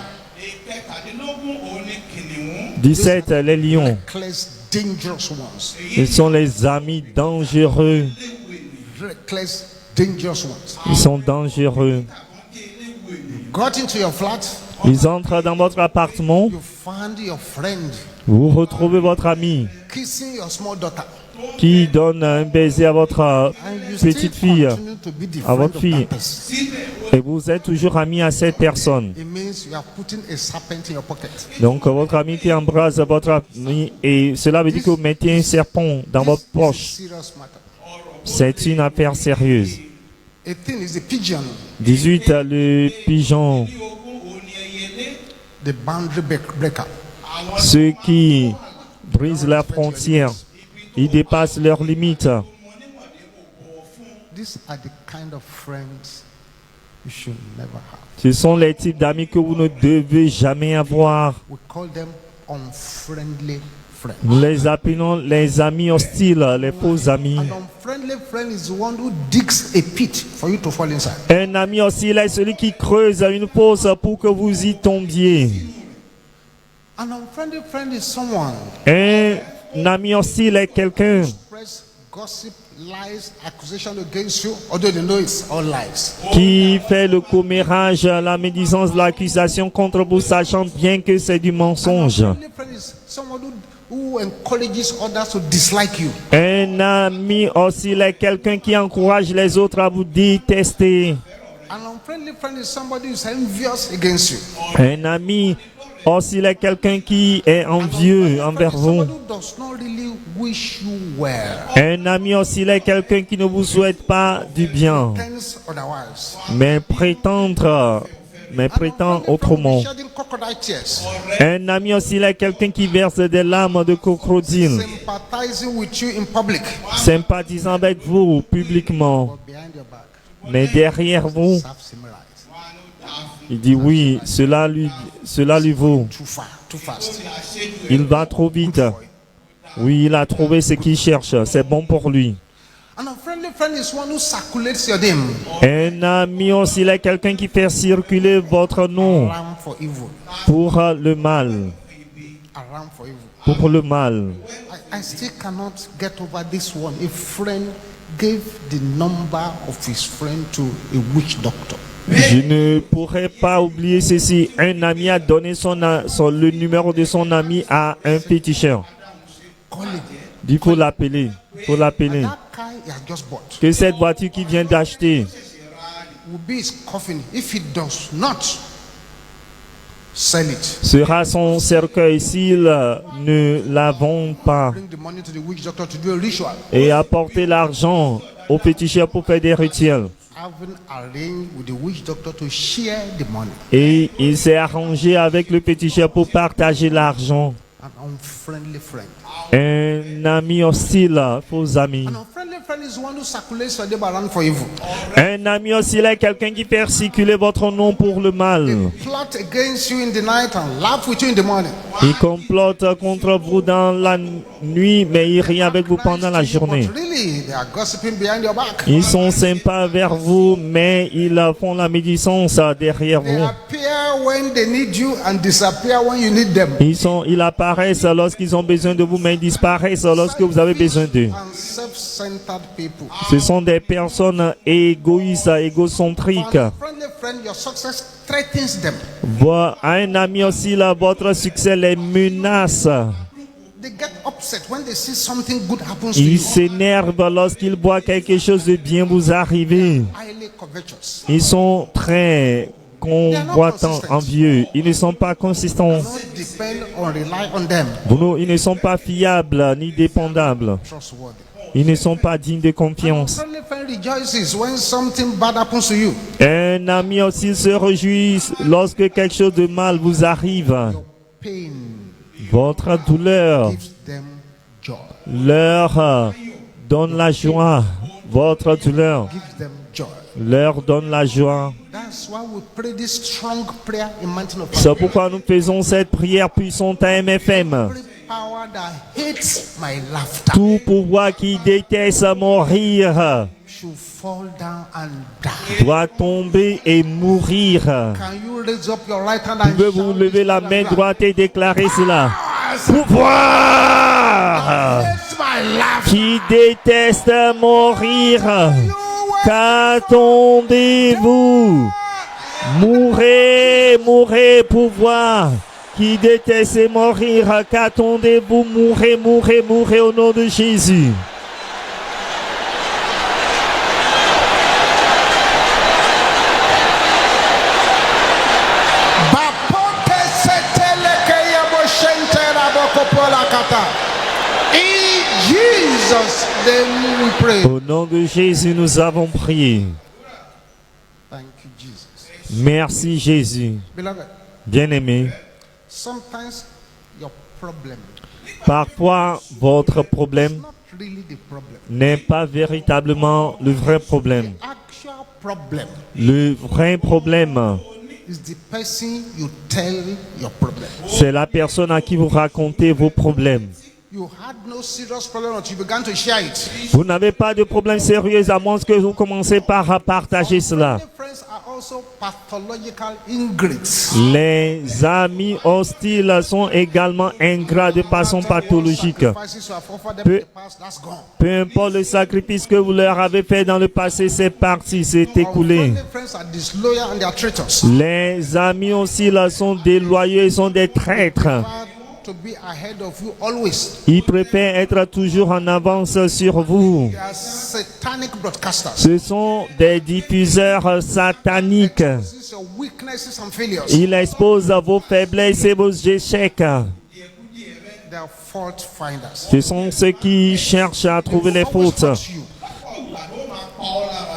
Speaker 2: 17, les lions.
Speaker 1: Reckless, dangerous ones.
Speaker 2: Ils sont les amis dangereux.
Speaker 1: Reckless, dangerous ones.
Speaker 2: Ils sont dangereux.
Speaker 1: Got into your flat,
Speaker 2: Ils entrent dans votre appartement.
Speaker 1: you found your friend
Speaker 2: Vous retrouvez votre ami
Speaker 1: kissing your small daughter.
Speaker 2: qui donne un baiser à votre
Speaker 1: And you
Speaker 2: petite
Speaker 1: still
Speaker 2: fille.
Speaker 1: continue to be the
Speaker 2: À
Speaker 1: friend
Speaker 2: votre
Speaker 1: of
Speaker 2: fille.
Speaker 1: that person.
Speaker 2: Et vous êtes toujours ami à cette personne.
Speaker 1: It means you are putting a serpent in your pocket.
Speaker 2: Donc votre ami qui embrasse votre ami et cela veut dire que vous mettez un serpent dans votre
Speaker 1: This is a
Speaker 2: poche.
Speaker 1: serious matter.
Speaker 2: C'est une affaire sérieuse.
Speaker 1: 18 is the pigeon,
Speaker 2: 18, le pigeon.
Speaker 1: the boundary breaker.
Speaker 2: Ceux qui brisent la frontière, ils dépassent leurs limites.
Speaker 1: These are the kind of friends you should never have.
Speaker 2: Ce sont les types d'amis que vous ne devez jamais avoir.
Speaker 1: We call them unfriendly friends.
Speaker 2: Nous les appelons les amis hostiles, les faux amis.
Speaker 1: An unfriendly friend is the one who digs a pit for you to fall inside.
Speaker 2: Un ami hostile est celui qui creuse une fosse pour que vous y tombiez.
Speaker 1: An unfriendly friend is someone
Speaker 2: Un ami hostile est quelqu'un
Speaker 1: who spreads gossip, lies, accusation against you, although they know it's all lies.
Speaker 2: qui fait le commérage, la médisance, l'accusation contre vous, sachant bien que c'est du
Speaker 1: An
Speaker 2: mensonge.
Speaker 1: unfriendly friend is someone who encourages others to dislike you.
Speaker 2: Un ami hostile est quelqu'un qui encourage les autres à vous détester.
Speaker 1: An unfriendly friend is somebody who is envious against you.
Speaker 2: Un ami hostile est quelqu'un qui est envieux envers vous.
Speaker 1: Somebody who does not really wish you well.
Speaker 2: Un ami hostile est quelqu'un qui ne vous souhaite pas du bien,
Speaker 1: Pretends otherwise.
Speaker 2: mais prétend autrement.
Speaker 1: Shedding crocodile tears.
Speaker 2: Un ami hostile est quelqu'un qui verse des larmes de crocodile,
Speaker 1: Sympathizing with you in public.
Speaker 2: sympathisant avec vous publiquement,
Speaker 1: But behind your back,
Speaker 2: mais derrière vous,
Speaker 1: self-similarity.
Speaker 2: il dit oui, cela lui vaut.
Speaker 1: Too far, too fast.
Speaker 2: Il va trop vite. Oui, il a trouvé ce qu'il cherche. C'est bon pour lui.
Speaker 1: An unfriendly friend is one who circulates your name
Speaker 2: Un ami hostile est quelqu'un qui fait circuler votre nom
Speaker 1: around for evil.
Speaker 2: pour le mal.
Speaker 1: Around for evil.
Speaker 2: Pour le mal.
Speaker 1: I still cannot get over this one. A friend gave the number of his friend to a witch doctor.
Speaker 2: Je ne pourrais pas oublier ceci. Un ami a donné le numéro de son ami à un féticheur.
Speaker 1: Call him.
Speaker 2: Il faut l'appeler. Faut l'appeler.
Speaker 1: That car he has just bought
Speaker 2: Que cette voiture qu'il vient d'acheter
Speaker 1: will be his coffin if he does not sell it.
Speaker 2: sera son cercueil s'il ne la vend pas
Speaker 1: Bring the money to the witch doctor to do a ritual.
Speaker 2: et apporter l'argent au féticheur pour faire des rituels.
Speaker 1: Having arranged with the witch doctor to share the money.
Speaker 2: Et il s'est arrangé avec le féticheur pour partager l'argent.
Speaker 1: An unfriendly friend.
Speaker 2: Un ami hostile, faux amis.
Speaker 1: An unfriendly friend is one who circulates your name around for evil.
Speaker 2: Un ami hostile est quelqu'un qui fait circuler votre nom pour le mal.
Speaker 1: Plot against you in the night and laugh with you in the morning.
Speaker 2: Il complote contre vous dans la nuit, mais il rit avec vous pendant la journée.
Speaker 1: But really, they are gossiping behind your back.
Speaker 2: Ils sont sympas vers vous, mais ils font la médisance derrière
Speaker 1: They
Speaker 2: vous.
Speaker 1: appear when they need you and disappear when you need them.
Speaker 2: Ils apparaissent lorsqu'ils ont besoin de vous, mais ils disparaissent lorsque vous avez besoin d'eux.
Speaker 1: And self-centered people.
Speaker 2: Ce sont des personnes égoïstes, égocentriques.
Speaker 1: For a friendly friend, your success threatens them.
Speaker 2: Un ami aussi, là, votre succès les menace.
Speaker 1: They get upset when they see something good happens to
Speaker 2: Ils
Speaker 1: you.
Speaker 2: s'énervent lorsqu'ils voient quelque chose de bien vous arriver.
Speaker 1: Highly covetous.
Speaker 2: Ils sont très convoitants, envieux. Ils ne sont pas consistants.
Speaker 1: Don't depend or rely on them.
Speaker 2: Ils ne sont pas fiables ni dépendables.
Speaker 1: Trustworthy.
Speaker 2: Ils ne sont pas dignes de confiance.
Speaker 1: Friendly friend rejoices when something bad happens to you.
Speaker 2: Un ami aussi se réjouit lorsque quelque chose de mal vous arrive.
Speaker 1: Pain
Speaker 2: Votre douleur
Speaker 1: gives them joy.
Speaker 2: leur donne la joie. Votre douleur
Speaker 1: Gives them joy.
Speaker 2: leur donne la joie.
Speaker 1: That's why we pray this strong prayer in Mountain of
Speaker 2: C'est pourquoi nous faisons cette prière puissante à MFM.
Speaker 1: Every power that hates my laughter
Speaker 2: Tout pouvoir qui déteste mon rire
Speaker 1: should fall down and die.
Speaker 2: doit tomber et mourir.
Speaker 1: Can you raise up your right hand and
Speaker 2: Pouvez-vous
Speaker 1: shout
Speaker 2: lever
Speaker 1: this
Speaker 2: la
Speaker 1: loud
Speaker 2: main
Speaker 1: and cry?
Speaker 2: droite et déclarer cela?
Speaker 1: Yes,
Speaker 2: Pouvoir
Speaker 1: hates my laughter.
Speaker 2: qui déteste mon rire, qu'attendez-vous? Mourez, mourrez, pouvoir qui déteste mon rire, qu'attendez-vous? Mourrez, mourrez, mourrez au nom de Jésus.
Speaker 1: Bapote seteleke yaboshente rabokopola kata. In Jesus' name we pray.
Speaker 2: Au nom de Jésus, nous avons prié.
Speaker 1: Thank you, Jesus.
Speaker 2: Merci Jésus.
Speaker 1: Beloved,
Speaker 2: Bien-aimé,
Speaker 1: sometimes your problem
Speaker 2: parfois votre problème
Speaker 1: is not really the problem.
Speaker 2: n'est pas véritablement le vrai problème.
Speaker 1: Actual problem
Speaker 2: Le vrai problème,
Speaker 1: is the person you tell your problem.
Speaker 2: c'est la personne à qui vous racontez vos problèmes.
Speaker 1: You had no serious problem until you began to share it.
Speaker 2: Vous n'avez pas de problème sérieux à moins que vous commencez par partager cela.
Speaker 1: Many friends are also pathological ingrates.
Speaker 2: Les amis hostiles sont également ingrats de façon pathologique.
Speaker 1: Sacrifices you have offered them in the past, that's gone.
Speaker 2: Peu importe le sacrifice que vous leur avez fait dans le passé, c'est parti, c'est écoulé.
Speaker 1: Unfriendly friends are disloyal and they are traitors.
Speaker 2: Les amis hostiles sont déloyaux, ils sont des traîtres.
Speaker 1: Had to be ahead of you always.
Speaker 2: Ils préfèrent être toujours en avance sur vous.
Speaker 1: They are satanic broadcasters.
Speaker 2: Ce sont des diffuseurs sataniques.
Speaker 1: This is your weaknesses and failures.
Speaker 2: Ils exposent vos faiblesses et vos échecs.
Speaker 1: They are fault finders.
Speaker 2: Ce sont ceux qui cherchent à trouver les
Speaker 1: Always
Speaker 2: fautes.
Speaker 1: fault you.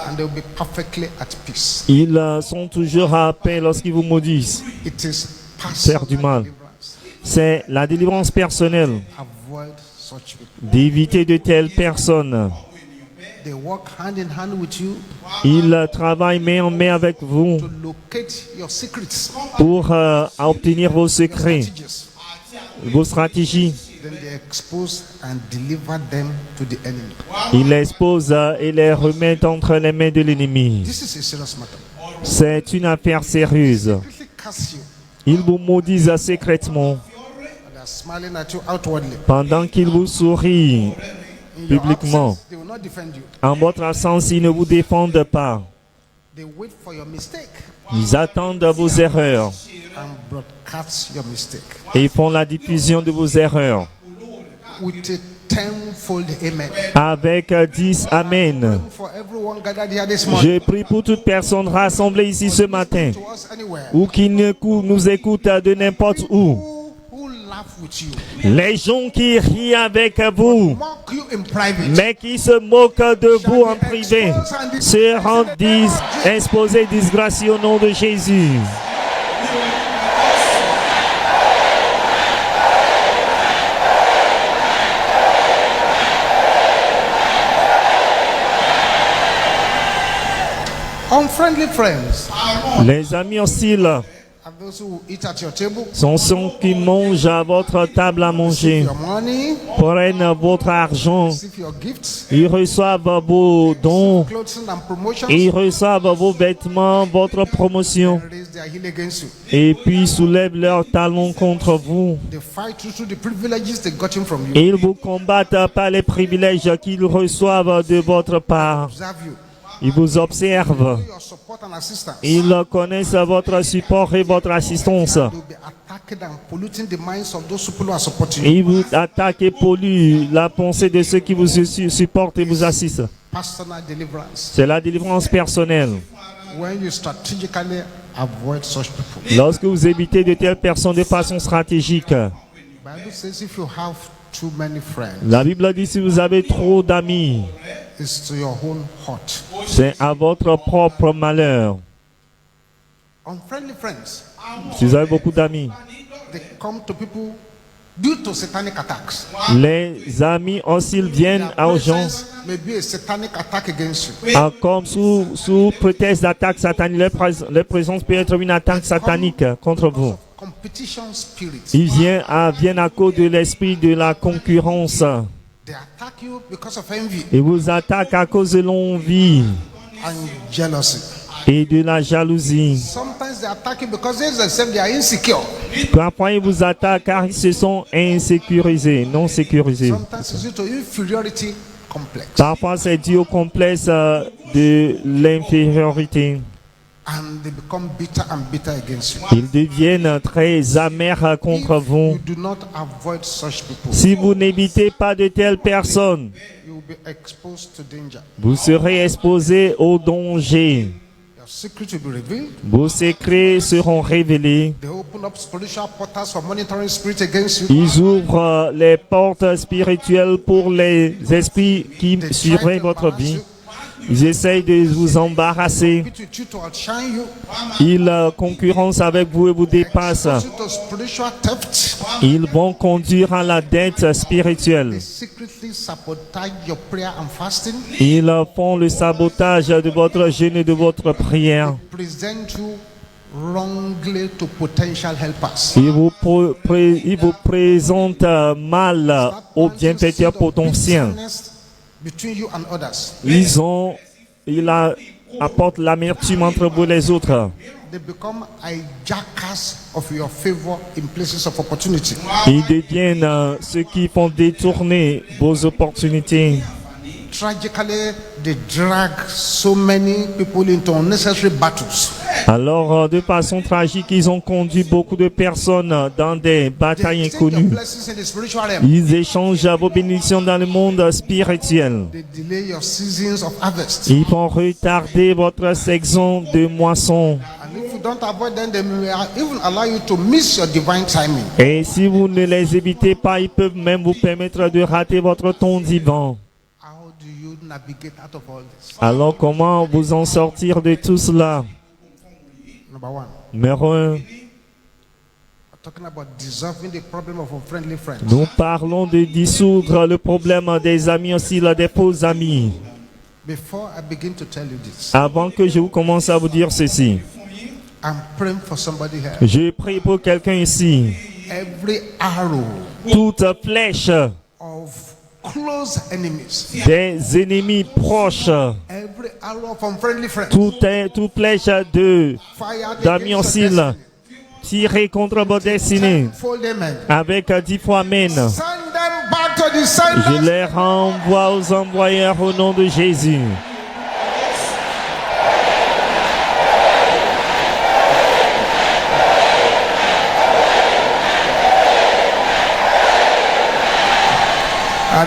Speaker 1: And they will be perfectly at peace.
Speaker 2: Ils sont toujours à paix lorsqu'ils vous maudissent.
Speaker 1: It is
Speaker 2: Faire du mal.
Speaker 1: personal deliverance.
Speaker 2: C'est la délivrance personnelle
Speaker 1: Avoid such people.
Speaker 2: d'éviter de telles personnes.
Speaker 1: They work hand in hand with you
Speaker 2: Ils travaillent main en main avec vous
Speaker 1: to locate your secrets,
Speaker 2: pour obtenir vos secrets,
Speaker 1: strategies.
Speaker 2: vos stratégies.
Speaker 1: Then they expose and deliver them to the enemy.
Speaker 2: Ils les exposent et les remettent entre les mains de l'ennemi.
Speaker 1: This is a serious matter.
Speaker 2: C'est une affaire sérieuse.
Speaker 1: Quickly curse you.
Speaker 2: Ils vous maudissent secrètement
Speaker 1: And they are smiling at you outwardly.
Speaker 2: pendant qu'ils vous sourient
Speaker 1: In your
Speaker 2: publiquement.
Speaker 1: absence, they will not defend you.
Speaker 2: En votre absence, ils ne vous défendent pas.
Speaker 1: They wait for your mistake
Speaker 2: Ils attendent vos erreurs
Speaker 1: and broadcast your mistake
Speaker 2: et font la diffusion de vos erreurs
Speaker 1: with a tenfold amen.
Speaker 2: avec 10 Amen.
Speaker 1: For everyone gathered here this morning,
Speaker 2: Je prie pour toute personne rassemblée ici ce matin
Speaker 1: to us anywhere,
Speaker 2: ou qui nous écoute de n'importe où.
Speaker 1: who laugh with you,
Speaker 2: Les gens qui rient avec vous,
Speaker 1: mock you in private,
Speaker 2: mais qui se moquent de vous en privé, seront exposés, disgraciés au nom de Jésus.
Speaker 1: unfriendly friends
Speaker 2: Les amis hostiles
Speaker 1: are those who eat at your table,
Speaker 2: sont ceux qui mangent à votre table à manger,
Speaker 1: your money,
Speaker 2: prennent votre argent,
Speaker 1: receive your gifts,
Speaker 2: ils reçoivent vos dons,
Speaker 1: clothing and promotions,
Speaker 2: ils reçoivent vos vêtements, votre promotion,
Speaker 1: and raise their heel against you.
Speaker 2: et puis soulèvent leurs talons contre vous.
Speaker 1: They fight you through the privileges they got from you.
Speaker 2: Ils vous combattent par les privilèges qu'ils reçoivent de votre part.
Speaker 1: Observe you.
Speaker 2: Ils vous observent.
Speaker 1: Your support and assistance.
Speaker 2: Ils connaissent votre support et votre assistance.
Speaker 1: They'll be attacking and polluting the minds of those people who are supporting you.
Speaker 2: Ils vous attaquent et polluent la pensée de ceux qui vous supportent et vous assistent.
Speaker 1: Personal deliverance.
Speaker 2: C'est la délivrance personnelle.
Speaker 1: When you strategically avoid such people.
Speaker 2: Lorsque vous évitez de telles personnes de façon stratégique,
Speaker 1: Bible says if you have too many friends,
Speaker 2: la Bible dit si vous avez trop d'amis,
Speaker 1: it's to your own hurt.
Speaker 2: c'est à votre propre malheur.
Speaker 1: Unfriendly friends,
Speaker 2: Si vous avez beaucoup d'amis,
Speaker 1: they come to people due to satanic attacks.
Speaker 2: les amis hostiles viennent
Speaker 1: Their
Speaker 2: aux gens
Speaker 1: presence may be a satanic attack against you.
Speaker 2: comme sous prétexte d'attaque satanique. Leur présence peut être une attaque satanique contre vous.
Speaker 1: Competition spirit.
Speaker 2: Ils viennent à cause de l'esprit de la concurrence.
Speaker 1: They attack you because of envy
Speaker 2: Ils vous attaquent à cause de l'envie
Speaker 1: and jealousy.
Speaker 2: et de la jalousie.
Speaker 1: Sometimes they attack you because they themselves they are insecure.
Speaker 2: Parfois, ils vous attaquent car ils se sont insécurisés, non sécurisés.
Speaker 1: Sometimes it's due to inferiority complex.
Speaker 2: Parfois, c'est dû au complexe de l'infériorité.
Speaker 1: And they become bitter and bitter against you.
Speaker 2: Ils deviennent très amers contre vous.
Speaker 1: You do not avoid such people,
Speaker 2: Si vous n'évitez pas de telles personnes,
Speaker 1: you will be exposed to danger.
Speaker 2: vous serez exposé au danger.
Speaker 1: Your secret will be revealed.
Speaker 2: Vos secrets seront révélés.
Speaker 1: They open up spiritual portals for monitoring spirit against you.
Speaker 2: Ils ouvrent les portes spirituelles pour les esprits qui
Speaker 1: They try
Speaker 2: surveillent
Speaker 1: to
Speaker 2: votre
Speaker 1: embarrass
Speaker 2: vie.
Speaker 1: you,
Speaker 2: Ils essayent de vous embarrasser.
Speaker 1: compete with you to outshine you,
Speaker 2: Ils concurrencent avec vous et vous dépassent.
Speaker 1: expose you to spiritual theft.
Speaker 2: Ils vont conduire à la dette spirituelle.
Speaker 1: They secretly sabotage your prayer and fasting.
Speaker 2: Ils font le sabotage de votre jeûne et de votre prière.
Speaker 1: Present you wrongly to potential helpers.
Speaker 2: Ils vous présentent mal aux bienfaiteurs potentiels.
Speaker 1: Bitterness between you and others.
Speaker 2: Ils apportent l'amertume entre vous et les autres.
Speaker 1: They become hijackers of your favor in places of opportunity.
Speaker 2: Ils deviennent ceux qui font détourner vos opportunités.
Speaker 1: tragically, they drag so many people into unnecessary battles.
Speaker 2: Alors, de façon tragique, ils ont conduit beaucoup de personnes dans des batailles
Speaker 1: They take your
Speaker 2: inconnues.
Speaker 1: blessings in the spiritual realm.
Speaker 2: Ils échangent vos bénédictions dans le monde spirituel.
Speaker 1: They delay your seasons of harvest.
Speaker 2: Ils vont retarder votre saison de moisson.
Speaker 1: And if you don't avoid them, they may even allow you to miss your divine timing.
Speaker 2: Et si vous ne les évitez pas, ils peuvent même vous permettre de rater votre ton divin.
Speaker 1: How do you navigate out of all this?
Speaker 2: Alors, comment vous en sortir de tout cela?
Speaker 1: Number one,
Speaker 2: Numéro 1,
Speaker 1: we're talking about dissolving the problem of unfriendly friends.
Speaker 2: nous parlons de dissoudre le problème des amis aussi, là, des faux amis.
Speaker 1: Before I begin to tell you this,
Speaker 2: Avant que je vous commence à vous dire ceci,
Speaker 1: I'm praying for somebody here.
Speaker 2: je prie pour quelqu'un ici.
Speaker 1: Every arrow
Speaker 2: Toute flèche
Speaker 1: of close enemies,
Speaker 2: des ennemis proches,
Speaker 1: every arrow of unfriendly friends,
Speaker 2: toute flèche de
Speaker 1: fired
Speaker 2: d'amis
Speaker 1: against your
Speaker 2: hostiles
Speaker 1: destiny.
Speaker 2: tirée contre votre destinée
Speaker 1: Fold amen.
Speaker 2: avec 10 fois amen.
Speaker 1: Send them back to the
Speaker 2: Je
Speaker 1: sender.
Speaker 2: les renvoie aux envoyeurs au nom de Jésus.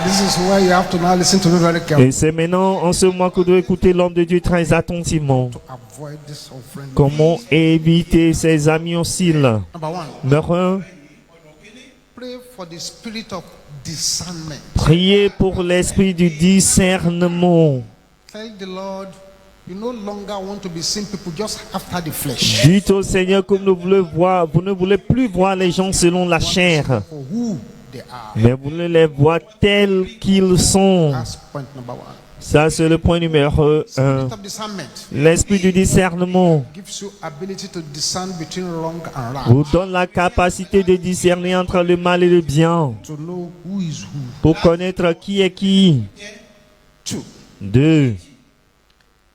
Speaker 1: This is where you have to now listen to me very carefully
Speaker 2: Et c'est maintenant en ce mois que vous devez écouter l'homme de Dieu très attentivement.
Speaker 1: to avoid this unfriendly.
Speaker 2: Comment éviter ces amis hostiles?
Speaker 1: Number one,
Speaker 2: Numéro 1,
Speaker 1: pray for the spirit of discernment.
Speaker 2: priez pour l'esprit du discernement.
Speaker 1: Tell the Lord you no longer want to be seeing people just after the flesh.
Speaker 2: Dites au Seigneur que vous ne voulez plus voir les gens selon la chair,
Speaker 1: For who they are.
Speaker 2: mais vous voulez les voir tels qu'ils sont.
Speaker 1: That's point number one.
Speaker 2: Ça, c'est le point numéro 1.
Speaker 1: Spirit of discernment
Speaker 2: L'esprit du discernement
Speaker 1: gives you ability to discern between wrong and
Speaker 2: vous
Speaker 1: right.
Speaker 2: donne la capacité de discerner entre le mal et le bien,
Speaker 1: To know who is who.
Speaker 2: pour connaître qui est qui.
Speaker 1: Two,
Speaker 2: 2.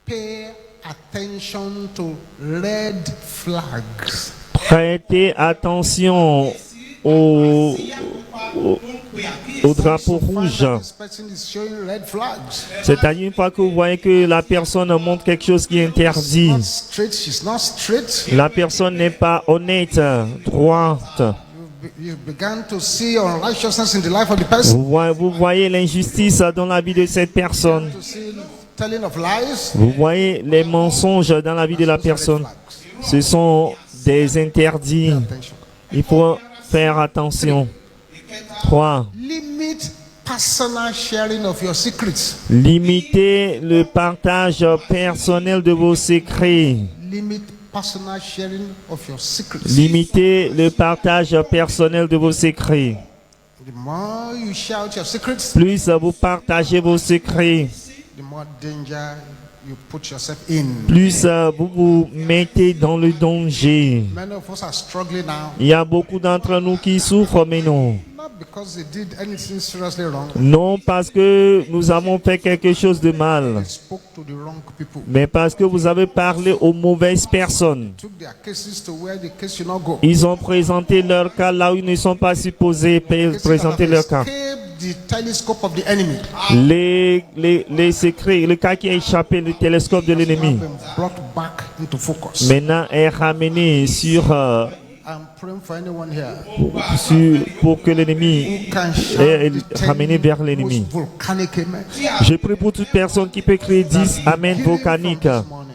Speaker 1: pay attention to red flags.
Speaker 2: Prêtez attention au drapeau rouge.
Speaker 1: This person is showing red flags.
Speaker 2: C'est-à-dire une fois que vous voyez que la personne montre quelque chose qui est interdit,
Speaker 1: Not straight, she's not straight.
Speaker 2: la personne n'est pas honnête, droite.
Speaker 1: You began to see unrighteousness in the life of the person.
Speaker 2: Vous voyez l'injustice dans la vie de cette personne.
Speaker 1: To see telling of lies.
Speaker 2: Vous voyez les mensonges dans la vie de la personne. Ce sont des interdits.
Speaker 1: Attention.
Speaker 2: Il faut faire attention. 3.
Speaker 1: Limit personal sharing of your secrets.
Speaker 2: Limitez le partage personnel de vos secrets.
Speaker 1: Limit personal sharing of your secrets.
Speaker 2: Limitez le partage personnel de vos secrets.
Speaker 1: The more you shout your secrets,
Speaker 2: Plus vous partagez vos secrets,
Speaker 1: the more danger you put yourself in.
Speaker 2: plus vous vous mettez dans le danger.
Speaker 1: Many of us are struggling now,
Speaker 2: Il y a beaucoup d'entre nous qui souffrent, mais non.
Speaker 1: not because they did anything seriously wrong.
Speaker 2: Non parce que nous avons fait quelque chose de mal,
Speaker 1: They spoke to the wrong people.
Speaker 2: mais parce que vous avez parlé aux mauvaises personnes.
Speaker 1: Took their cases to where the case should not go.
Speaker 2: Ils ont présenté leur cas là où ils ne sont pas supposés
Speaker 1: Cases that
Speaker 2: présenter
Speaker 1: have
Speaker 2: leur cas.
Speaker 1: escaped the telescope of the enemy
Speaker 2: Les secrets, le cas qui a échappé le télescope de
Speaker 1: have
Speaker 2: l'ennemi,
Speaker 1: been brought back into focus.
Speaker 2: maintenant est ramené
Speaker 1: I'm praying for anyone here
Speaker 2: pour que l'ennemi
Speaker 1: who can
Speaker 2: est
Speaker 1: shout the
Speaker 2: ramené
Speaker 1: 10
Speaker 2: vers l'ennemi.
Speaker 1: most volcanic amen.
Speaker 2: Je prie pour toute personne qui peut créer 10 amen volcaniques.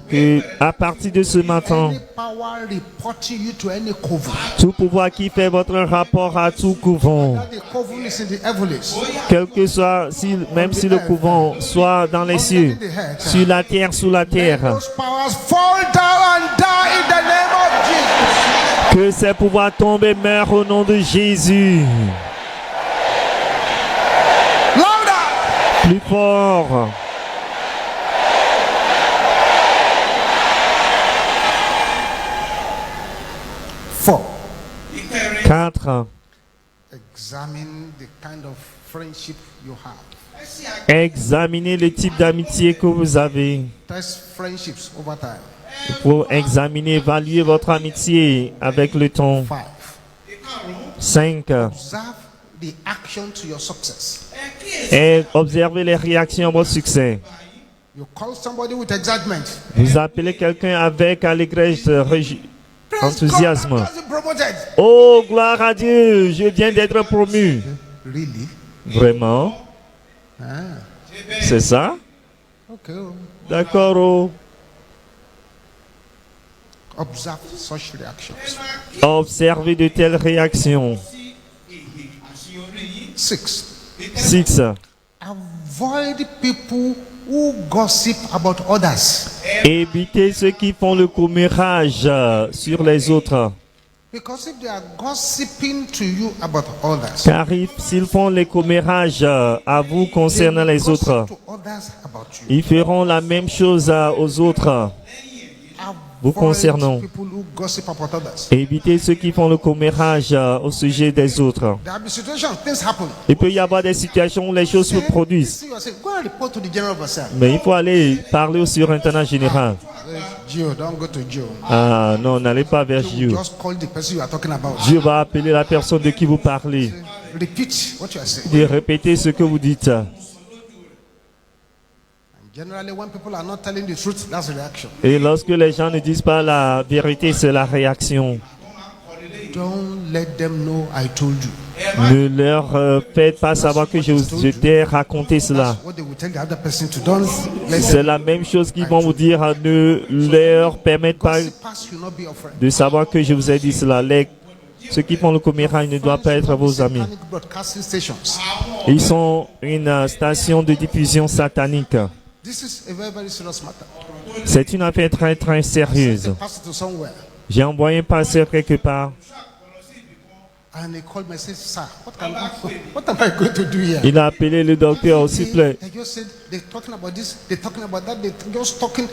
Speaker 2: Que à partir de ce matin,
Speaker 1: Any power reporting you to any coven.
Speaker 2: tout pouvoir qui fait votre rapport à tout couvent,
Speaker 1: That the coven is in the heavens.
Speaker 2: quel que soit, même si le couvent soit dans les cieux, sur la terre, sous la terre,
Speaker 1: Those powers fall down and die in the name of Jesus.
Speaker 2: que ces pouvoirs tombent et meurent au nom de Jésus.
Speaker 1: Louder.
Speaker 2: Plus fort.
Speaker 1: Four.
Speaker 2: 4.
Speaker 1: Examine the kind of friendship you have.
Speaker 2: Examinez le type d'amitié que vous avez.
Speaker 1: Test friendships over time.
Speaker 2: Il faut examiner, évaluer votre amitié avec le temps.
Speaker 1: 5.
Speaker 2: 5.
Speaker 1: Observe the action to your success.
Speaker 2: Et observez les réactions à votre succès.
Speaker 1: You call somebody with excitement.
Speaker 2: Vous appelez quelqu'un avec allégresse, enthousiasme.
Speaker 1: God, I'm promoted.
Speaker 2: Oh, gloire à Dieu, je viens d'être promu.
Speaker 1: Really?
Speaker 2: Vraiment?
Speaker 1: Ah,
Speaker 2: C'est ça?
Speaker 1: okay.
Speaker 2: D'accord. Oh.
Speaker 1: Observe such reactions.
Speaker 2: Observez de telles réactions.
Speaker 1: 6.
Speaker 2: 6.
Speaker 1: Avoid people who gossip about others.
Speaker 2: Évitez ceux qui font le commérage sur les autres.
Speaker 1: Because if they are gossiping to you about others,
Speaker 2: Car s'ils font les commérages à vous
Speaker 1: they
Speaker 2: concernant
Speaker 1: will
Speaker 2: les autres,
Speaker 1: gossip to others about you.
Speaker 2: ils feront la même chose aux autres. Vous concernant.
Speaker 1: Avoid people who gossip about others.
Speaker 2: Évitez ceux qui font le commérage au sujet des autres.
Speaker 1: There will be situations, things happen.
Speaker 2: Il peut y avoir des situations où les choses se produisent.
Speaker 1: See, you say, go and report to the general officer.
Speaker 2: Mais il faut aller parler au surintendant général.
Speaker 1: Gio, don't go to Gio.
Speaker 2: Ah non, n'allez pas vers Dieu.
Speaker 1: Just call the person you are talking about.
Speaker 2: Dieu va appeler la personne de qui vous parlez.
Speaker 1: Repeat what you are saying.
Speaker 2: De répéter ce que vous dites.
Speaker 1: Generally, when people are not telling the truth, that's the reaction.
Speaker 2: Et lorsque les gens ne disent pas la vérité, c'est la réaction.
Speaker 1: Don't let them know I told you.
Speaker 2: Ne leur faites pas savoir que je t'ai raconté cela.
Speaker 1: What they will tell the other person to don't let
Speaker 2: C'est la même chose qu'ils vont vous dire. Ne leur permettent pas
Speaker 1: gossipers should not be your friend.
Speaker 2: de savoir que je vous ai dit cela. Ceux qui font le commérage ne doivent pas être vos amis.
Speaker 1: Satanic broadcasting stations.
Speaker 2: Ils sont une station de diffusion satanique.
Speaker 1: This is a very, very serious matter.
Speaker 2: C'est une affaire très très sérieuse.
Speaker 1: Pass it to somewhere.
Speaker 2: J'ai envoyé un pasteur quelque part.
Speaker 1: And they called me and said, sir, what am I going to do here?
Speaker 2: Il a appelé le docteur, s'il vous plaît.
Speaker 1: They just said, they're talking about this, they're talking about that, they're just talking,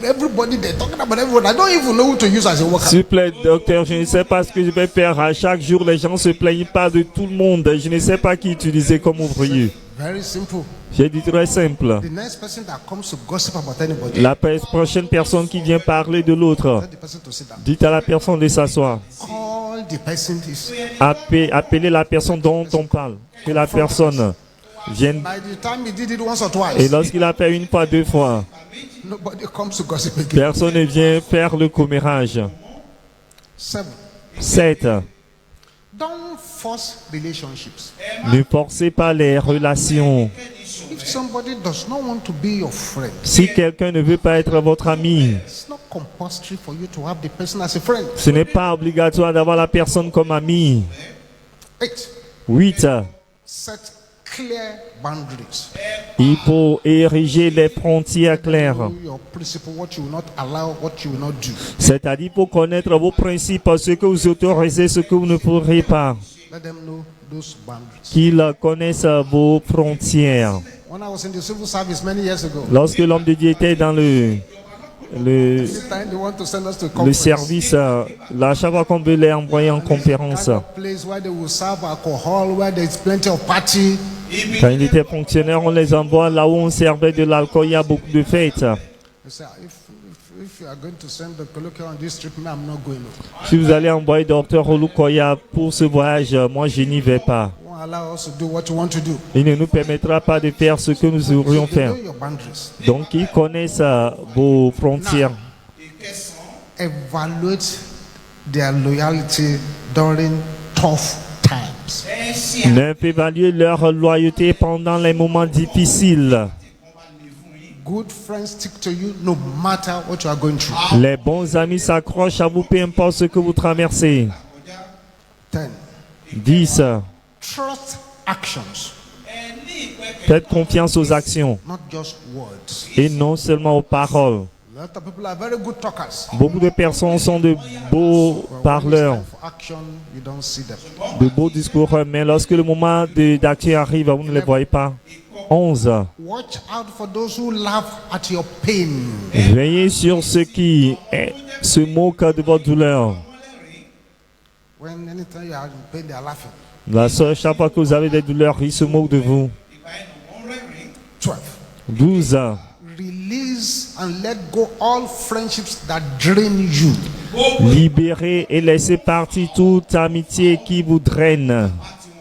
Speaker 1: everybody, they're talking about everyone. I don't even know who to use as a worker.
Speaker 2: S'il vous plaît, docteur, je ne sais pas ce que je vais faire. À chaque jour, les gens se plaignent pas de tout le monde. Je ne sais pas qui utiliser comme ouvrier.
Speaker 1: Very simple.
Speaker 2: J'ai dit très simple.
Speaker 1: The next person that comes to gossip about anybody,
Speaker 2: La prochaine personne qui vient parler de l'autre,
Speaker 1: tell the person to sit down.
Speaker 2: dites à la personne de s'asseoir.
Speaker 1: Call the person is.
Speaker 2: Appelez la personne dont on parle. Que la personne vienne.
Speaker 1: By the time he did it once or
Speaker 2: Et
Speaker 1: twice,
Speaker 2: lorsqu'il a fait une fois, deux fois,
Speaker 1: nobody comes to gossip again.
Speaker 2: personne ne vient faire le commérage.
Speaker 1: 7.
Speaker 2: 7.
Speaker 1: Don't force relationships.
Speaker 2: Ne forcez pas les relations.
Speaker 1: If somebody does not want to be your friend,
Speaker 2: Si quelqu'un ne veut pas être votre ami,
Speaker 1: it's not compulsory for you to have the person as a friend.
Speaker 2: ce n'est pas obligatoire d'avoir la personne comme ami.
Speaker 1: 8.
Speaker 2: 8.
Speaker 1: Set clear boundaries.
Speaker 2: Il faut ériger les frontières claires.
Speaker 1: Know your principle, what you will not allow, what you will not do.
Speaker 2: C'est-à-dire qu'il faut connaître vos principes, ce que vous autorisez, ce que vous ne pourrez pas.
Speaker 1: Let them know those boundaries.
Speaker 2: Qu'ils connaissent vos frontières.
Speaker 1: When I was in the civil service many years ago,
Speaker 2: Lorsque l'homme de Dieu était dans le
Speaker 1: anytime they want to send us to conference,
Speaker 2: service, là, chaque fois qu'on veut les envoyer en conférence,
Speaker 1: kind of place where they will serve alcohol, where there is plenty of party.
Speaker 2: quand il était fonctionnaire, on les envoie là où on servait de l'alcool, il y a beaucoup de fêtes.
Speaker 1: They say, if you are going to send the colloquial on this trip, me, I'm not going.
Speaker 2: Si vous allez envoyer Dr. Olukoya pour ce voyage, moi je n'y vais pas.
Speaker 1: You won't allow us to do what you want to do.
Speaker 2: Il ne nous permettra pas de faire ce que nous aurions
Speaker 1: They
Speaker 2: fait.
Speaker 1: know your boundaries.
Speaker 2: Donc ils connaissent vos frontières.
Speaker 1: Evaluate their loyalty during tough times.
Speaker 2: Neuf, évaluer leur loyauté pendant les moments difficiles.
Speaker 1: Good friends stick to you no matter what you are going through.
Speaker 2: Les bons amis s'accrochent à vous, peu importe ce que vous traversez.
Speaker 1: 10.
Speaker 2: 10.
Speaker 1: Trust actions,
Speaker 2: Faites confiance aux actions
Speaker 1: not just words.
Speaker 2: et non seulement aux paroles.
Speaker 1: A lot of people are very good talkers.
Speaker 2: Beaucoup de personnes sont de beaux
Speaker 1: But when it's
Speaker 2: parleurs,
Speaker 1: time for action, you don't see them.
Speaker 2: de beaux discours, mais lorsque le moment d'action arrive, vous ne les voyez pas. 11.
Speaker 1: Watch out for those who laugh at your pain.
Speaker 2: Veillez sur ceux qui se moquent de votre douleur.
Speaker 1: When anytime you are in pain, they are laughing.
Speaker 2: La seule, chaque fois que vous avez des douleurs, ils se moquent de vous.
Speaker 1: 12.
Speaker 2: 12.
Speaker 1: Release and let go all friendships that drain you.
Speaker 2: Libérez et laissez partir toute amitié qui vous draine.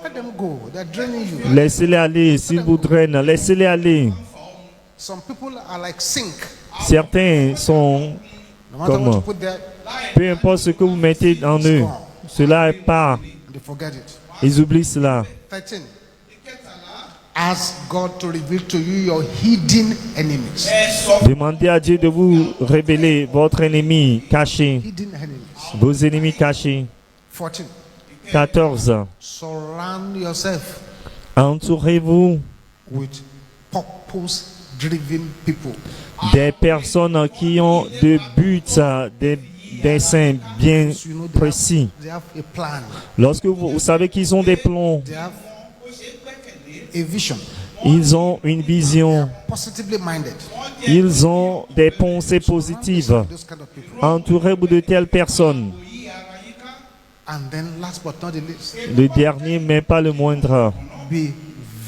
Speaker 1: Let them go. They're draining you.
Speaker 2: Laissez-les aller, s'ils vous drainent, laissez-les aller.
Speaker 1: Some people are like sink.
Speaker 2: Certains sont,
Speaker 1: No matter what
Speaker 2: Comment?
Speaker 1: you put there,
Speaker 2: peu importe ce que vous mettez en eux, cela part.
Speaker 1: they forget it.
Speaker 2: Ils oublient cela.
Speaker 1: 13. Ask God to reveal to you your hidden enemies.
Speaker 2: Demandez à Dieu de vous révéler votre ennemi caché,
Speaker 1: Hidden enemies.
Speaker 2: vos ennemis cachés.
Speaker 1: 14.
Speaker 2: 14.
Speaker 1: Surround yourself
Speaker 2: Entourez-vous
Speaker 1: with purpose-driven people.
Speaker 2: des personnes qui ont des buts, des desseins bien
Speaker 1: So you know
Speaker 2: précis.
Speaker 1: they have a plan.
Speaker 2: Lorsque vous savez qu'ils ont des plans,
Speaker 1: They have a vision.
Speaker 2: ils ont une vision,
Speaker 1: Positively minded.
Speaker 2: ils ont des pensées positives.
Speaker 1: Those kind of people.
Speaker 2: Entourez-vous de telles personnes.
Speaker 1: And then last but not the least,
Speaker 2: Le dernier, mais pas le moindre.
Speaker 1: be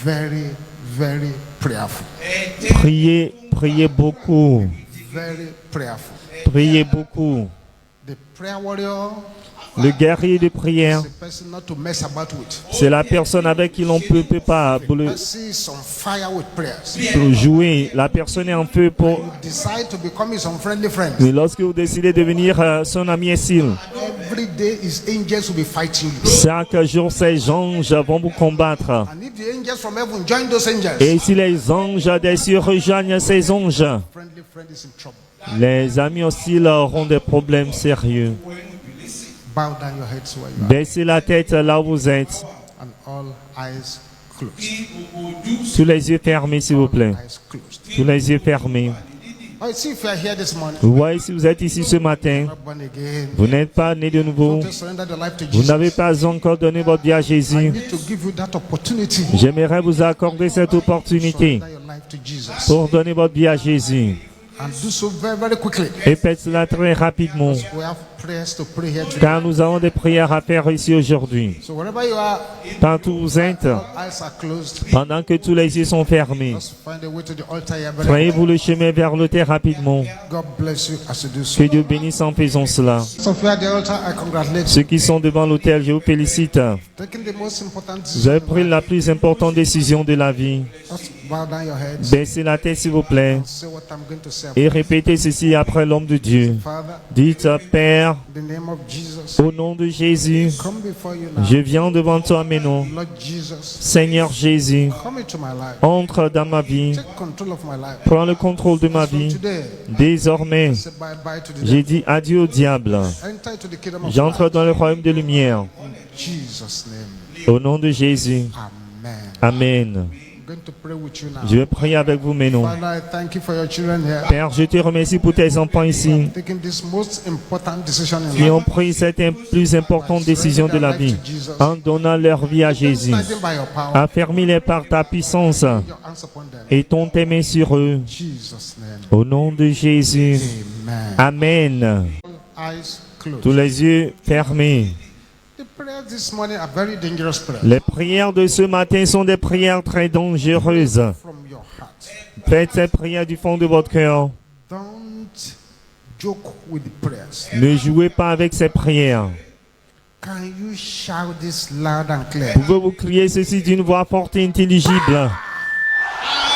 Speaker 1: very, very prayerful.
Speaker 2: Priez, priez beaucoup.
Speaker 1: Very prayerful.
Speaker 2: Priez beaucoup.
Speaker 1: The prayer warrior
Speaker 2: Le guerrier de prière,
Speaker 1: is a person not to mess about with.
Speaker 2: c'est la personne avec qui l'on peut pas pour
Speaker 1: Person is on fire with prayers.
Speaker 2: pour jouer. La personne est en feu pour.
Speaker 1: You decide to become his unfriendly friend.
Speaker 2: Mais lorsque vous décidez de devenir son ami Essil,
Speaker 1: Every day his angels will be fighting you.
Speaker 2: chaque jour ces anges vont vous combattre.
Speaker 1: And if the angels from heaven join those angels,
Speaker 2: Et si les anges des cieux rejoignent ces anges,
Speaker 1: friendly friend is in trouble.
Speaker 2: les amis aussi auront des problèmes sérieux.
Speaker 1: Bow down your heads where you are,
Speaker 2: Baissez la tête là où vous êtes.
Speaker 1: and all eyes closed.
Speaker 2: Tous les yeux fermés, s'il vous plaît.
Speaker 1: Eyes closed.
Speaker 2: Tous les yeux fermés.
Speaker 1: Oh, see if you are here this morning,
Speaker 2: Vous voyez, si vous êtes ici ce matin,
Speaker 1: not born again,
Speaker 2: vous n'êtes pas né de nouveau.
Speaker 1: don't surrender your life to
Speaker 2: Vous n'avez
Speaker 1: Jesus.
Speaker 2: pas encore donné votre vie à
Speaker 1: I
Speaker 2: Jésus.
Speaker 1: need to give you that opportunity.
Speaker 2: J'aimerais vous accorder cette opportunité
Speaker 1: Surrender your life to Jesus.
Speaker 2: pour donner votre vie à Jésus.
Speaker 1: And do so very, very quickly.
Speaker 2: Et faites cela très rapidement,
Speaker 1: We have prayers to pray here today.
Speaker 2: car nous avons des prières à faire ici aujourd'hui.
Speaker 1: So wherever you are,
Speaker 2: Partout où vous êtes,
Speaker 1: all eyes are closed.
Speaker 2: pendant que tous les yeux sont fermés,
Speaker 1: Just find a way to the altar here. very
Speaker 2: frayez-vous le chemin vers l'autel rapidement.
Speaker 1: God bless you as you do so.
Speaker 2: Que Dieu bénisse en faisant cela.
Speaker 1: So if you are at the altar, I congratulate you.
Speaker 2: Ceux qui sont devant l'autel, je vous félicite.
Speaker 1: Taking the most important
Speaker 2: Vous avez
Speaker 1: decision.
Speaker 2: pris la plus importante décision de la vie.
Speaker 1: Just bow down your heads.
Speaker 2: Baissez la tête, s'il vous plaît,
Speaker 1: Say what I'm going to say.
Speaker 2: et répétez ceci après l'homme de Dieu.
Speaker 1: Father,
Speaker 2: Dites, Père,
Speaker 1: in the name of Jesus,
Speaker 2: au nom de Jésus,
Speaker 1: come before you now.
Speaker 2: je viens devant toi maintenant.
Speaker 1: Lord Jesus,
Speaker 2: Seigneur Jésus,
Speaker 1: come into my life.
Speaker 2: entre dans ma vie,
Speaker 1: Take control of my life.
Speaker 2: prends le contrôle de ma
Speaker 1: From
Speaker 2: vie.
Speaker 1: today,
Speaker 2: Désormais,
Speaker 1: say bye-bye to the
Speaker 2: j'ai
Speaker 1: devil.
Speaker 2: dit adieu au diable.
Speaker 1: Enter into the kingdom of
Speaker 2: J'entre
Speaker 1: light.
Speaker 2: dans le royaume de lumière.
Speaker 1: In Jesus' name.
Speaker 2: Au nom de Jésus.
Speaker 1: Amen.
Speaker 2: Amen.
Speaker 1: I'm going to pray with you now.
Speaker 2: Je vais prier avec vous maintenant.
Speaker 1: Father, I thank you for your children here.
Speaker 2: Père, je te remercie pour tes enfants ici
Speaker 1: Taking this most important decision in
Speaker 2: qui ont
Speaker 1: life.
Speaker 2: pris cette plus importante décision de la vie en donnant leur vie à Jésus.
Speaker 1: Standing by your power.
Speaker 2: Affermis-les par ta puissance
Speaker 1: Your hands upon them.
Speaker 2: et ton tes mains sur eux.
Speaker 1: In Jesus' name.
Speaker 2: Au nom de Jésus.
Speaker 1: Amen.
Speaker 2: Amen.
Speaker 1: Eyes closed.
Speaker 2: Tous les yeux fermés.
Speaker 1: The prayers this morning are very dangerous prayers.
Speaker 2: Les prières de ce matin sont des prières très dangereuses.
Speaker 1: From your heart.
Speaker 2: Faites ces prières du fond de votre cœur.
Speaker 1: Don't joke with the prayers.
Speaker 2: Ne jouez pas avec ces prières.
Speaker 1: Can you shout this loud and clear?
Speaker 2: Pouvez-vous crier ceci d'une voix forte et intelligible?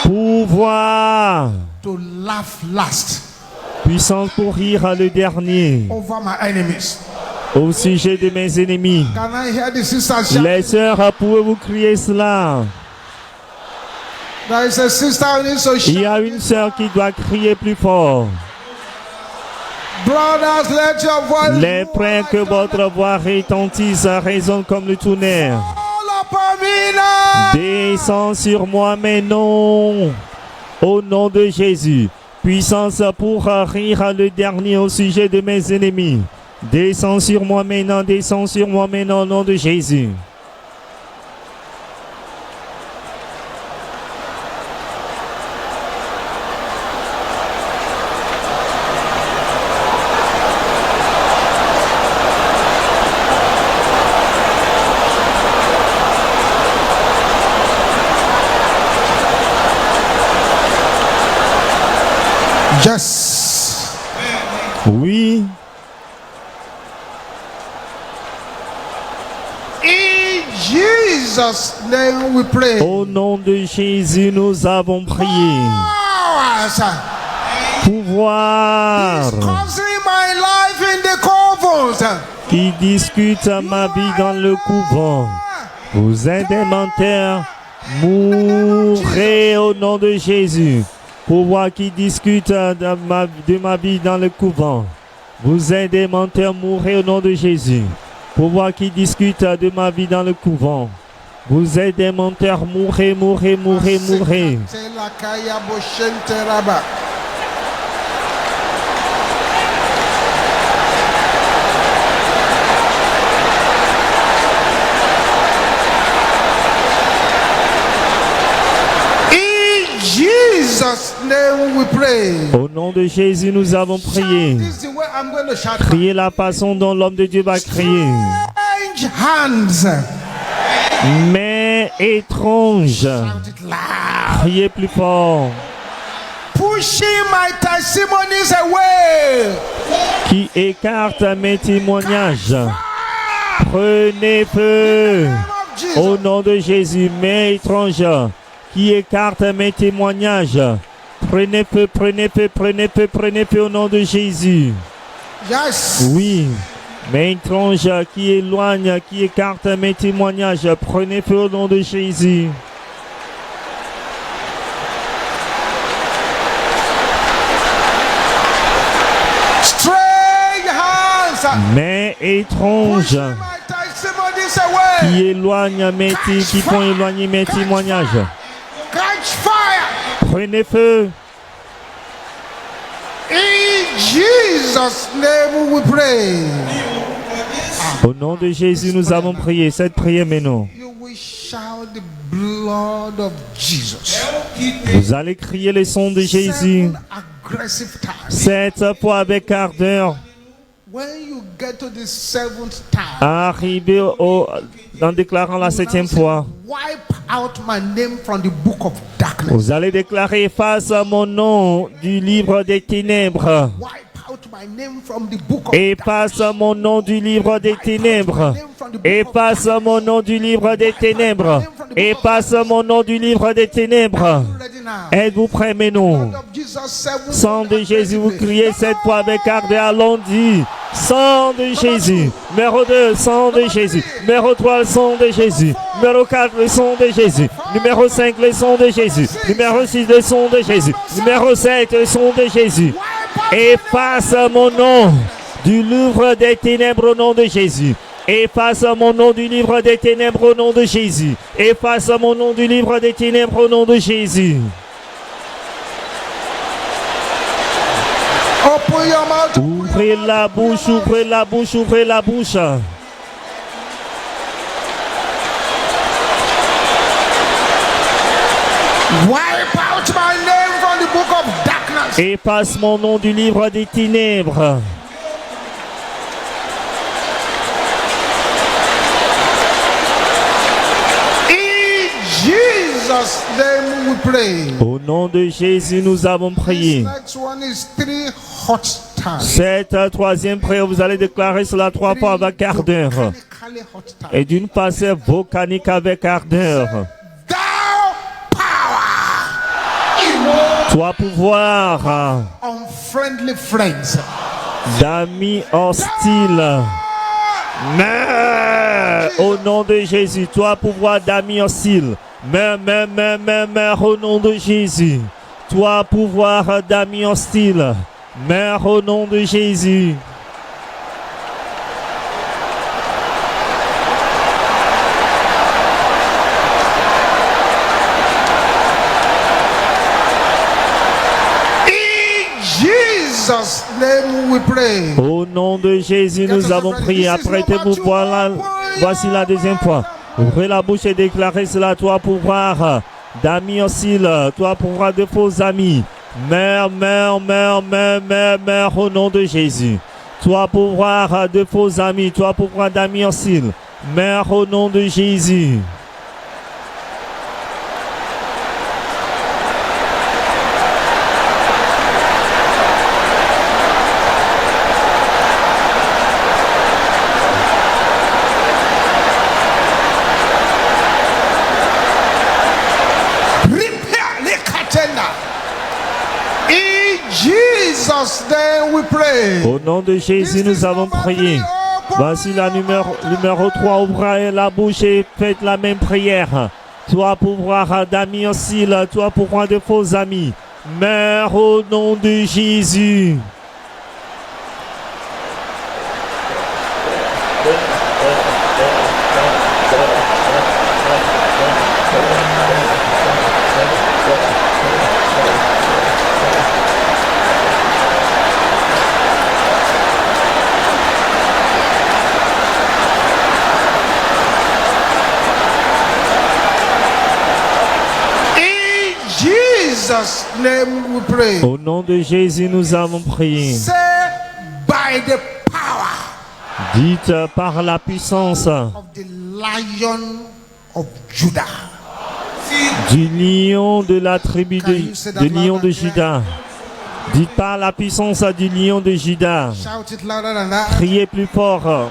Speaker 2: Pouvoir,
Speaker 1: To laugh last
Speaker 2: puissance pour rire le dernier,
Speaker 1: over my enemies.
Speaker 2: au sujet de mes ennemis.
Speaker 1: Can I hear the sisters shout?
Speaker 2: Les sœurs, pouvez-vous crier cela?
Speaker 1: There is a sister who needs to
Speaker 2: Il y
Speaker 1: shout.
Speaker 2: a une sœur qui doit crier plus fort.
Speaker 1: Brothers, let your voice
Speaker 2: Les frères, que votre voix retentisse, résonne comme le tonnerre.
Speaker 1: fall upon me now.
Speaker 2: Descends sur moi maintenant, au nom de Jésus. Puissance pour rire le dernier au sujet de mes ennemis. Descends sur moi maintenant, descends sur moi maintenant, au nom de Jésus.
Speaker 1: Yes.
Speaker 2: Oui,
Speaker 1: In Jesus' Jesus' name we pray.
Speaker 2: Au nom de Jésus, nous avons prié.
Speaker 1: Powers.
Speaker 2: Pouvoir
Speaker 1: Causing my life in the covens.
Speaker 2: qui discute ma vie dans le couvent. Vous êtes des menteurs, mourrez au nom de Jésus. Pouvoir qui discute de ma vie dans le couvent. Vous êtes des menteurs, mourrez au nom de Jésus. Pouvoir qui discute de ma vie dans le couvent. Vous êtes des menteurs, mourrez, mourrez, mourrez, mourrez.
Speaker 1: Jesus' name we pray.
Speaker 2: Au nom de Jésus, nous avons prié.
Speaker 1: This is the way I'm going to shout.
Speaker 2: Priez la façon dont l'homme de Dieu va crier.
Speaker 1: Strange hands.
Speaker 2: Mais étrange.
Speaker 1: Shout it loud.
Speaker 2: Priez plus fort.
Speaker 1: Pushing my testimonies away.
Speaker 2: Qui écarte mes témoignages. Prenez feu. Au nom de Jésus, mais étrange. Qui écarte mes témoignages. Prenez feu, prenez feu, prenez feu, prenez feu au nom de Jésus.
Speaker 1: Yes.
Speaker 2: Oui, mais étrange qui éloigne, qui écarte mes témoignages. Prenez feu au nom de Jésus.
Speaker 1: Strange hands.
Speaker 2: Mais étrange
Speaker 1: Pushing my testimonies away.
Speaker 2: qui éloigne qui font éloigner mes témoignages.
Speaker 1: Catch fire.
Speaker 2: Prenez feu.
Speaker 1: In Jesus' name we pray.
Speaker 2: Au nom de Jésus, nous avons prié cette prière maintenant.
Speaker 1: You will shout the blood of Jesus.
Speaker 2: Vous allez crier les sons de Jésus.
Speaker 1: 7 aggressive times.
Speaker 2: 7 fois avec ardeur.
Speaker 1: When you get to the 7th time,
Speaker 2: Arrivé en déclarant la 7e fois.
Speaker 1: wipe out my name from the book of darkness.
Speaker 2: Vous allez déclarer efface mon nom du livre des ténèbres.
Speaker 1: Wipe out my name from the book of
Speaker 2: Efface mon nom du livre des ténèbres. Efface mon nom du livre des ténèbres. Efface mon nom du livre des ténèbres.
Speaker 1: Ready now.
Speaker 2: Êtes-vous prêts maintenant?
Speaker 1: Blood of Jesus, 7
Speaker 2: Sang de Jésus, vous criez 7 fois avec ardeur. Allons-y. Sang de Jésus. Numéro 2, sang de Jésus. Numéro 3, le sang de Jésus. Numéro 4, le sang de Jésus. Numéro 5, le sang de Jésus. Numéro 6, le sang de Jésus. Numéro 7, le sang de Jésus. Efface mon nom du livre des ténèbres au nom de Jésus. Efface mon nom du livre des ténèbres au nom de Jésus. Efface mon nom du livre des ténèbres au nom de Jésus.
Speaker 1: Open your mouth.
Speaker 2: Ouvrez la bouche, ouvrez la bouche, ouvrez la bouche.
Speaker 1: Wipe out my name from the book of darkness.
Speaker 2: Efface mon nom du livre des ténèbres.
Speaker 1: In Jesus' name we pray.
Speaker 2: Au nom de Jésus, nous avons prié.
Speaker 1: Next one is 3 hot times.
Speaker 2: Cette troisième prière, vous allez déclarer cela 3 fois avec ardeur.
Speaker 1: Volcanically hot times.
Speaker 2: Et d'une façon volcanique avec ardeur.
Speaker 1: Thou power.
Speaker 2: Toi pouvoir
Speaker 1: Unfriendly friends.
Speaker 2: d'amis hostiles. Meurs au nom de Jésus. Toi pouvoir d'amis hostiles. Meurs au nom de Jésus. Toi pouvoir d'amis hostiles. Meurs au nom de Jésus.
Speaker 1: In Jesus' name we pray.
Speaker 2: Au nom de Jésus, nous avons prié. Apprêtez-vous, voilà. Voici la deuxième fois. Ouvrez la bouche et déclarez cela. Toi pouvoir d'amis hostiles. Toi pouvoir de faux amis. Meurs au nom de Jésus. Toi pouvoir de faux amis. Toi pouvoir d'amis hostiles. Meurs au nom de Jésus.
Speaker 1: pray.
Speaker 2: Au nom de Jésus, nous avons prié. Voici la numéro 3. Ouvrez la bouche et faites la même prière. Toi, pouvoir d'amis aussi, toi, pouvoir de faux amis. Meurs au nom de Jésus.
Speaker 1: Jesus' name we pray.
Speaker 2: Au nom de Jésus, nous avons prié.
Speaker 1: Say by the power
Speaker 2: Dites par la puissance
Speaker 1: of the Lion of Judah.
Speaker 2: du lion de la tribu de lion de Juda. Dites par la puissance du lion de Juda.
Speaker 1: Shout it louder than that.
Speaker 2: Criez plus fort.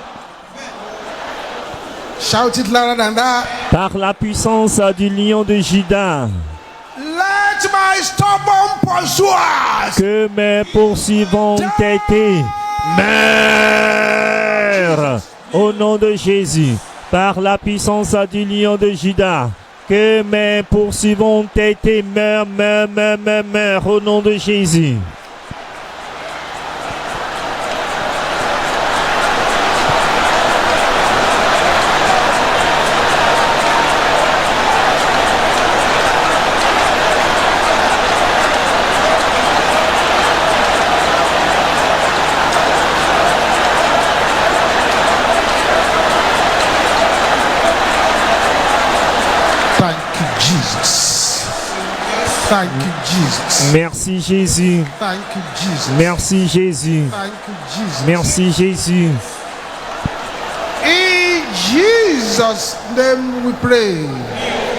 Speaker 1: Shout it louder than that.
Speaker 2: Par la puissance du lion de Juda.
Speaker 1: Let my stubborn pursuers
Speaker 2: Que mes poursuivants été meurent au nom de Jésus. Par la puissance du lion de Juda. Que mes poursuivants été meurent au nom de Jésus.
Speaker 1: Thank you, Jesus.
Speaker 2: Merci Jésus.
Speaker 1: Thank you, Jesus.
Speaker 2: Merci Jésus.
Speaker 1: Thank you, Jesus.
Speaker 2: Merci Jésus.
Speaker 1: In Jesus' name we pray.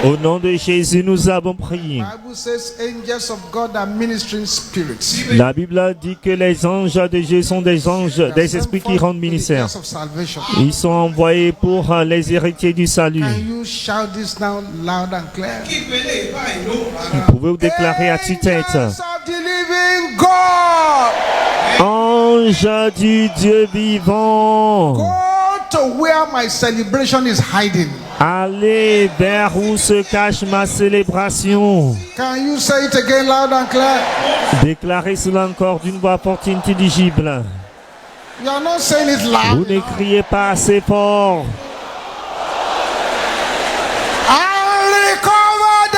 Speaker 2: Au nom de Jésus, nous avons prié.
Speaker 1: Bible says angels of God are ministering spirits.
Speaker 2: La Bible dit que les anges de Dieu sont des anges, des esprits qui rendent ministère. Ils sont envoyés pour les héritiers du salut.
Speaker 1: Can you shout this now loud and clear?
Speaker 2: Vous pouvez vous déclarer à tue-tête.
Speaker 1: Angels of the living God,
Speaker 2: Ange du Dieu vivant,
Speaker 1: go to where my celebration is hiding.
Speaker 2: allez vers où se cache ma célébration.
Speaker 1: Can you say it again loud and clear?
Speaker 2: Déclarez cela encore d'une voix forte et intelligible.
Speaker 1: You are not saying it
Speaker 2: Vous
Speaker 1: loud.
Speaker 2: ne criez pas assez fort.
Speaker 1: And recover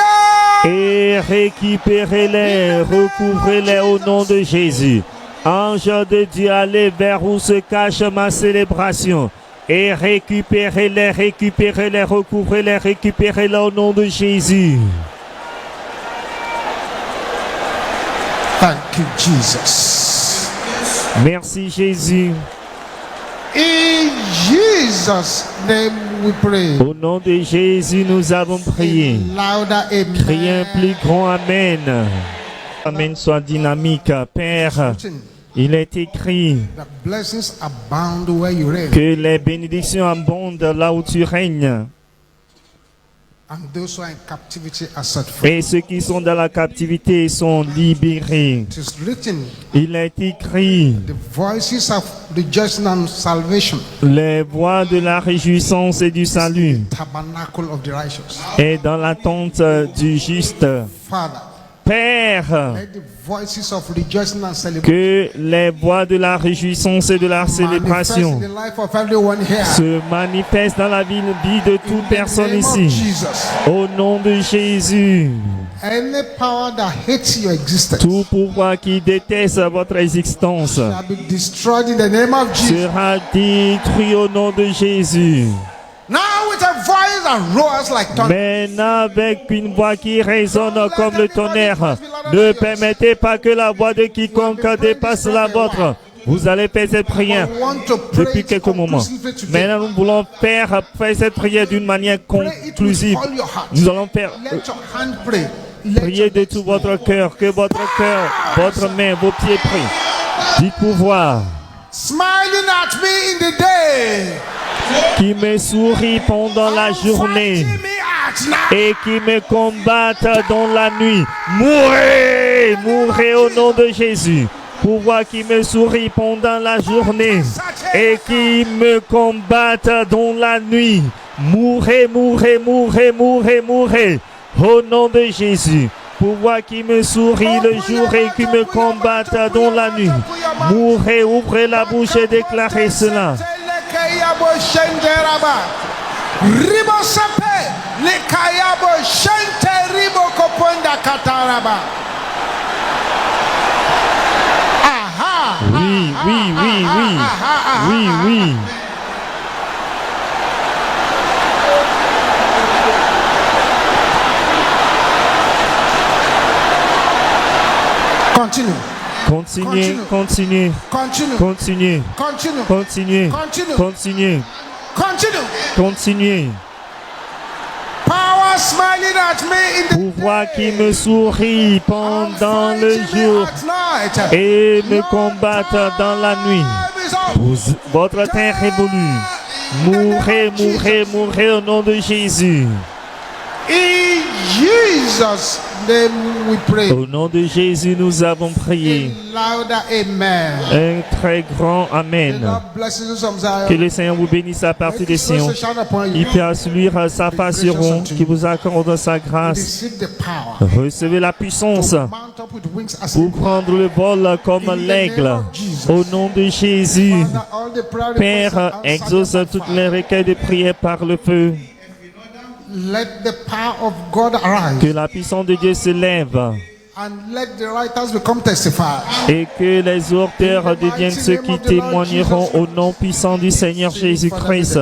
Speaker 1: them.
Speaker 2: Et récupérez-les, recouvrez-les au nom de Jésus. Ange de Dieu, allez vers où se cache ma célébration. Et récupérez-les, récupérez-les, recouvrez-les, récupérez-les au nom de Jésus.
Speaker 1: Thank you, Jesus.
Speaker 2: Merci Jésus.
Speaker 1: In Jesus' name we pray.
Speaker 2: Au nom de Jésus, nous avons prié.
Speaker 1: Louder
Speaker 2: Criez un
Speaker 1: amen.
Speaker 2: plus grand Amen. Amen soit dynamique. Père, il est écrit
Speaker 1: The blessings abound where you reign,
Speaker 2: que les bénédictions abondent là où tu règnes.
Speaker 1: and those who are in captivity are set free.
Speaker 2: Et ceux qui sont dans la captivité sont libérés.
Speaker 1: It is written,
Speaker 2: Il est écrit,
Speaker 1: the voices of rejoicing and salvation,
Speaker 2: les voix de la réjouissance et du salut
Speaker 1: tabernacle of the righteous.
Speaker 2: est dans l'attente du juste.
Speaker 1: Father,
Speaker 2: Père,
Speaker 1: let the voices of rejoicing and celebration
Speaker 2: que les voix de la réjouissance et de la
Speaker 1: manifest in
Speaker 2: célébration
Speaker 1: the life of everyone here.
Speaker 2: se manifestent dans la vie de toute
Speaker 1: In the
Speaker 2: personne
Speaker 1: name of
Speaker 2: ici.
Speaker 1: Jesus.
Speaker 2: Au nom de Jésus,
Speaker 1: Any power that hates your existence
Speaker 2: tout pouvoir qui déteste votre existence
Speaker 1: shall be destroyed in the name of Jesus.
Speaker 2: sera détruit au nom de Jésus.
Speaker 1: Now with a voice that roars like thunder.
Speaker 2: Maintenant, avec une voix qui résonne comme le tonnerre, ne permettez pas que la voix de quiconque dépasse la vôtre. Vous allez faire cette prière
Speaker 1: We want to pray
Speaker 2: depuis
Speaker 1: it
Speaker 2: quelques moments.
Speaker 1: conclusively today.
Speaker 2: Maintenant, nous voulons faire cette prière d'une manière
Speaker 1: Pray it with
Speaker 2: conclusive.
Speaker 1: all your heart.
Speaker 2: Nous allons faire
Speaker 1: Let your hand pray. Let
Speaker 2: prier
Speaker 1: your
Speaker 2: de tout votre cœur, que votre cœur, votre main, vos pieds prient. Dites pouvoir
Speaker 1: smiling at me in the day.
Speaker 2: qui me sourit pendant la journée
Speaker 1: Fighting me at night.
Speaker 2: et qui me combattent dans la nuit. Mourrez, mourrez au nom de Jésus. Pouvoir qui me sourit pendant la journée et qui me combattent dans la nuit. Mourez, mourez, mourez, mourez, mourez. Au nom de Jésus. Pouvoir qui me sourit le jour et qui me combattent dans la nuit. Mourez, ouvrez la bouche et déclarez cela.
Speaker 1: Ribo sape le kayabo shente ribo koponda kataraba. Aha.
Speaker 2: Oui, oui, oui, oui. Oui, oui.
Speaker 1: Continue.
Speaker 2: Continuez, continuez,
Speaker 1: Continue.
Speaker 2: continuez,
Speaker 1: Continue.
Speaker 2: continuez,
Speaker 1: Continue.
Speaker 2: continuez,
Speaker 1: Continue.
Speaker 2: continuez.
Speaker 1: Power smiling at me in the
Speaker 2: Pouvoir qui me sourit pendant le jour
Speaker 1: at night.
Speaker 2: et me combattent dans la nuit. Votre terre évolue. Mourez, mourez, mourez au nom de Jésus.
Speaker 1: In Jesus' name we pray.
Speaker 2: Au nom de Jésus, nous avons prié.
Speaker 1: Louder amen.
Speaker 2: Un très grand
Speaker 1: The
Speaker 2: Amen.
Speaker 1: Lord blesses you from Zion.
Speaker 2: Que le Seigneur vous bénisse à partir des
Speaker 1: His face
Speaker 2: Sions.
Speaker 1: to shine upon
Speaker 2: Il
Speaker 1: you.
Speaker 2: fasse luire sa face sur vous, qui vous accorde sa grâce.
Speaker 1: Receive the power.
Speaker 2: Recevez la puissance
Speaker 1: To mount up with wings as
Speaker 2: pour
Speaker 1: eagles.
Speaker 2: prendre le vol comme l'aigle. Au nom de Jésus,
Speaker 1: Father, all the prayer requests
Speaker 2: Père,
Speaker 1: are answered
Speaker 2: exauce
Speaker 1: by
Speaker 2: toutes
Speaker 1: fire.
Speaker 2: les requêtes de prière par le feu.
Speaker 1: Let the power of God arise
Speaker 2: Que la puissance de Dieu se lève
Speaker 1: and let the writers become testifiers.
Speaker 2: et que les auteurs deviennent ceux qui témoigneront au nom puissant du Seigneur Jésus-Christ.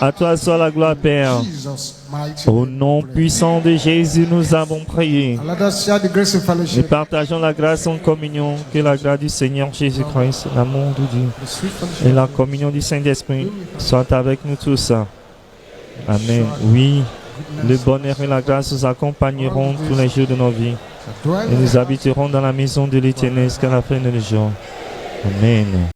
Speaker 2: À toi soit la gloire, Père.
Speaker 1: Jesus mighty.
Speaker 2: Au nom puissant de Jésus, nous avons prié.
Speaker 1: And let us share the grace and
Speaker 2: Nous
Speaker 1: fellowship.
Speaker 2: partageons la grâce en communion. Que la grâce du Seigneur Jésus-Christ, l'amour de Dieu
Speaker 1: The sweet
Speaker 2: et
Speaker 1: fellowship.
Speaker 2: la communion du Saint-Esprit soient avec nous tous. Amen. Oui, le bonheur et la grâce nous accompagneront tous les jours de nos vies.
Speaker 1: Dwell
Speaker 2: Et nous habiterons dans la maison de l'Éternel jusqu'à la fin de nos jours. Amen.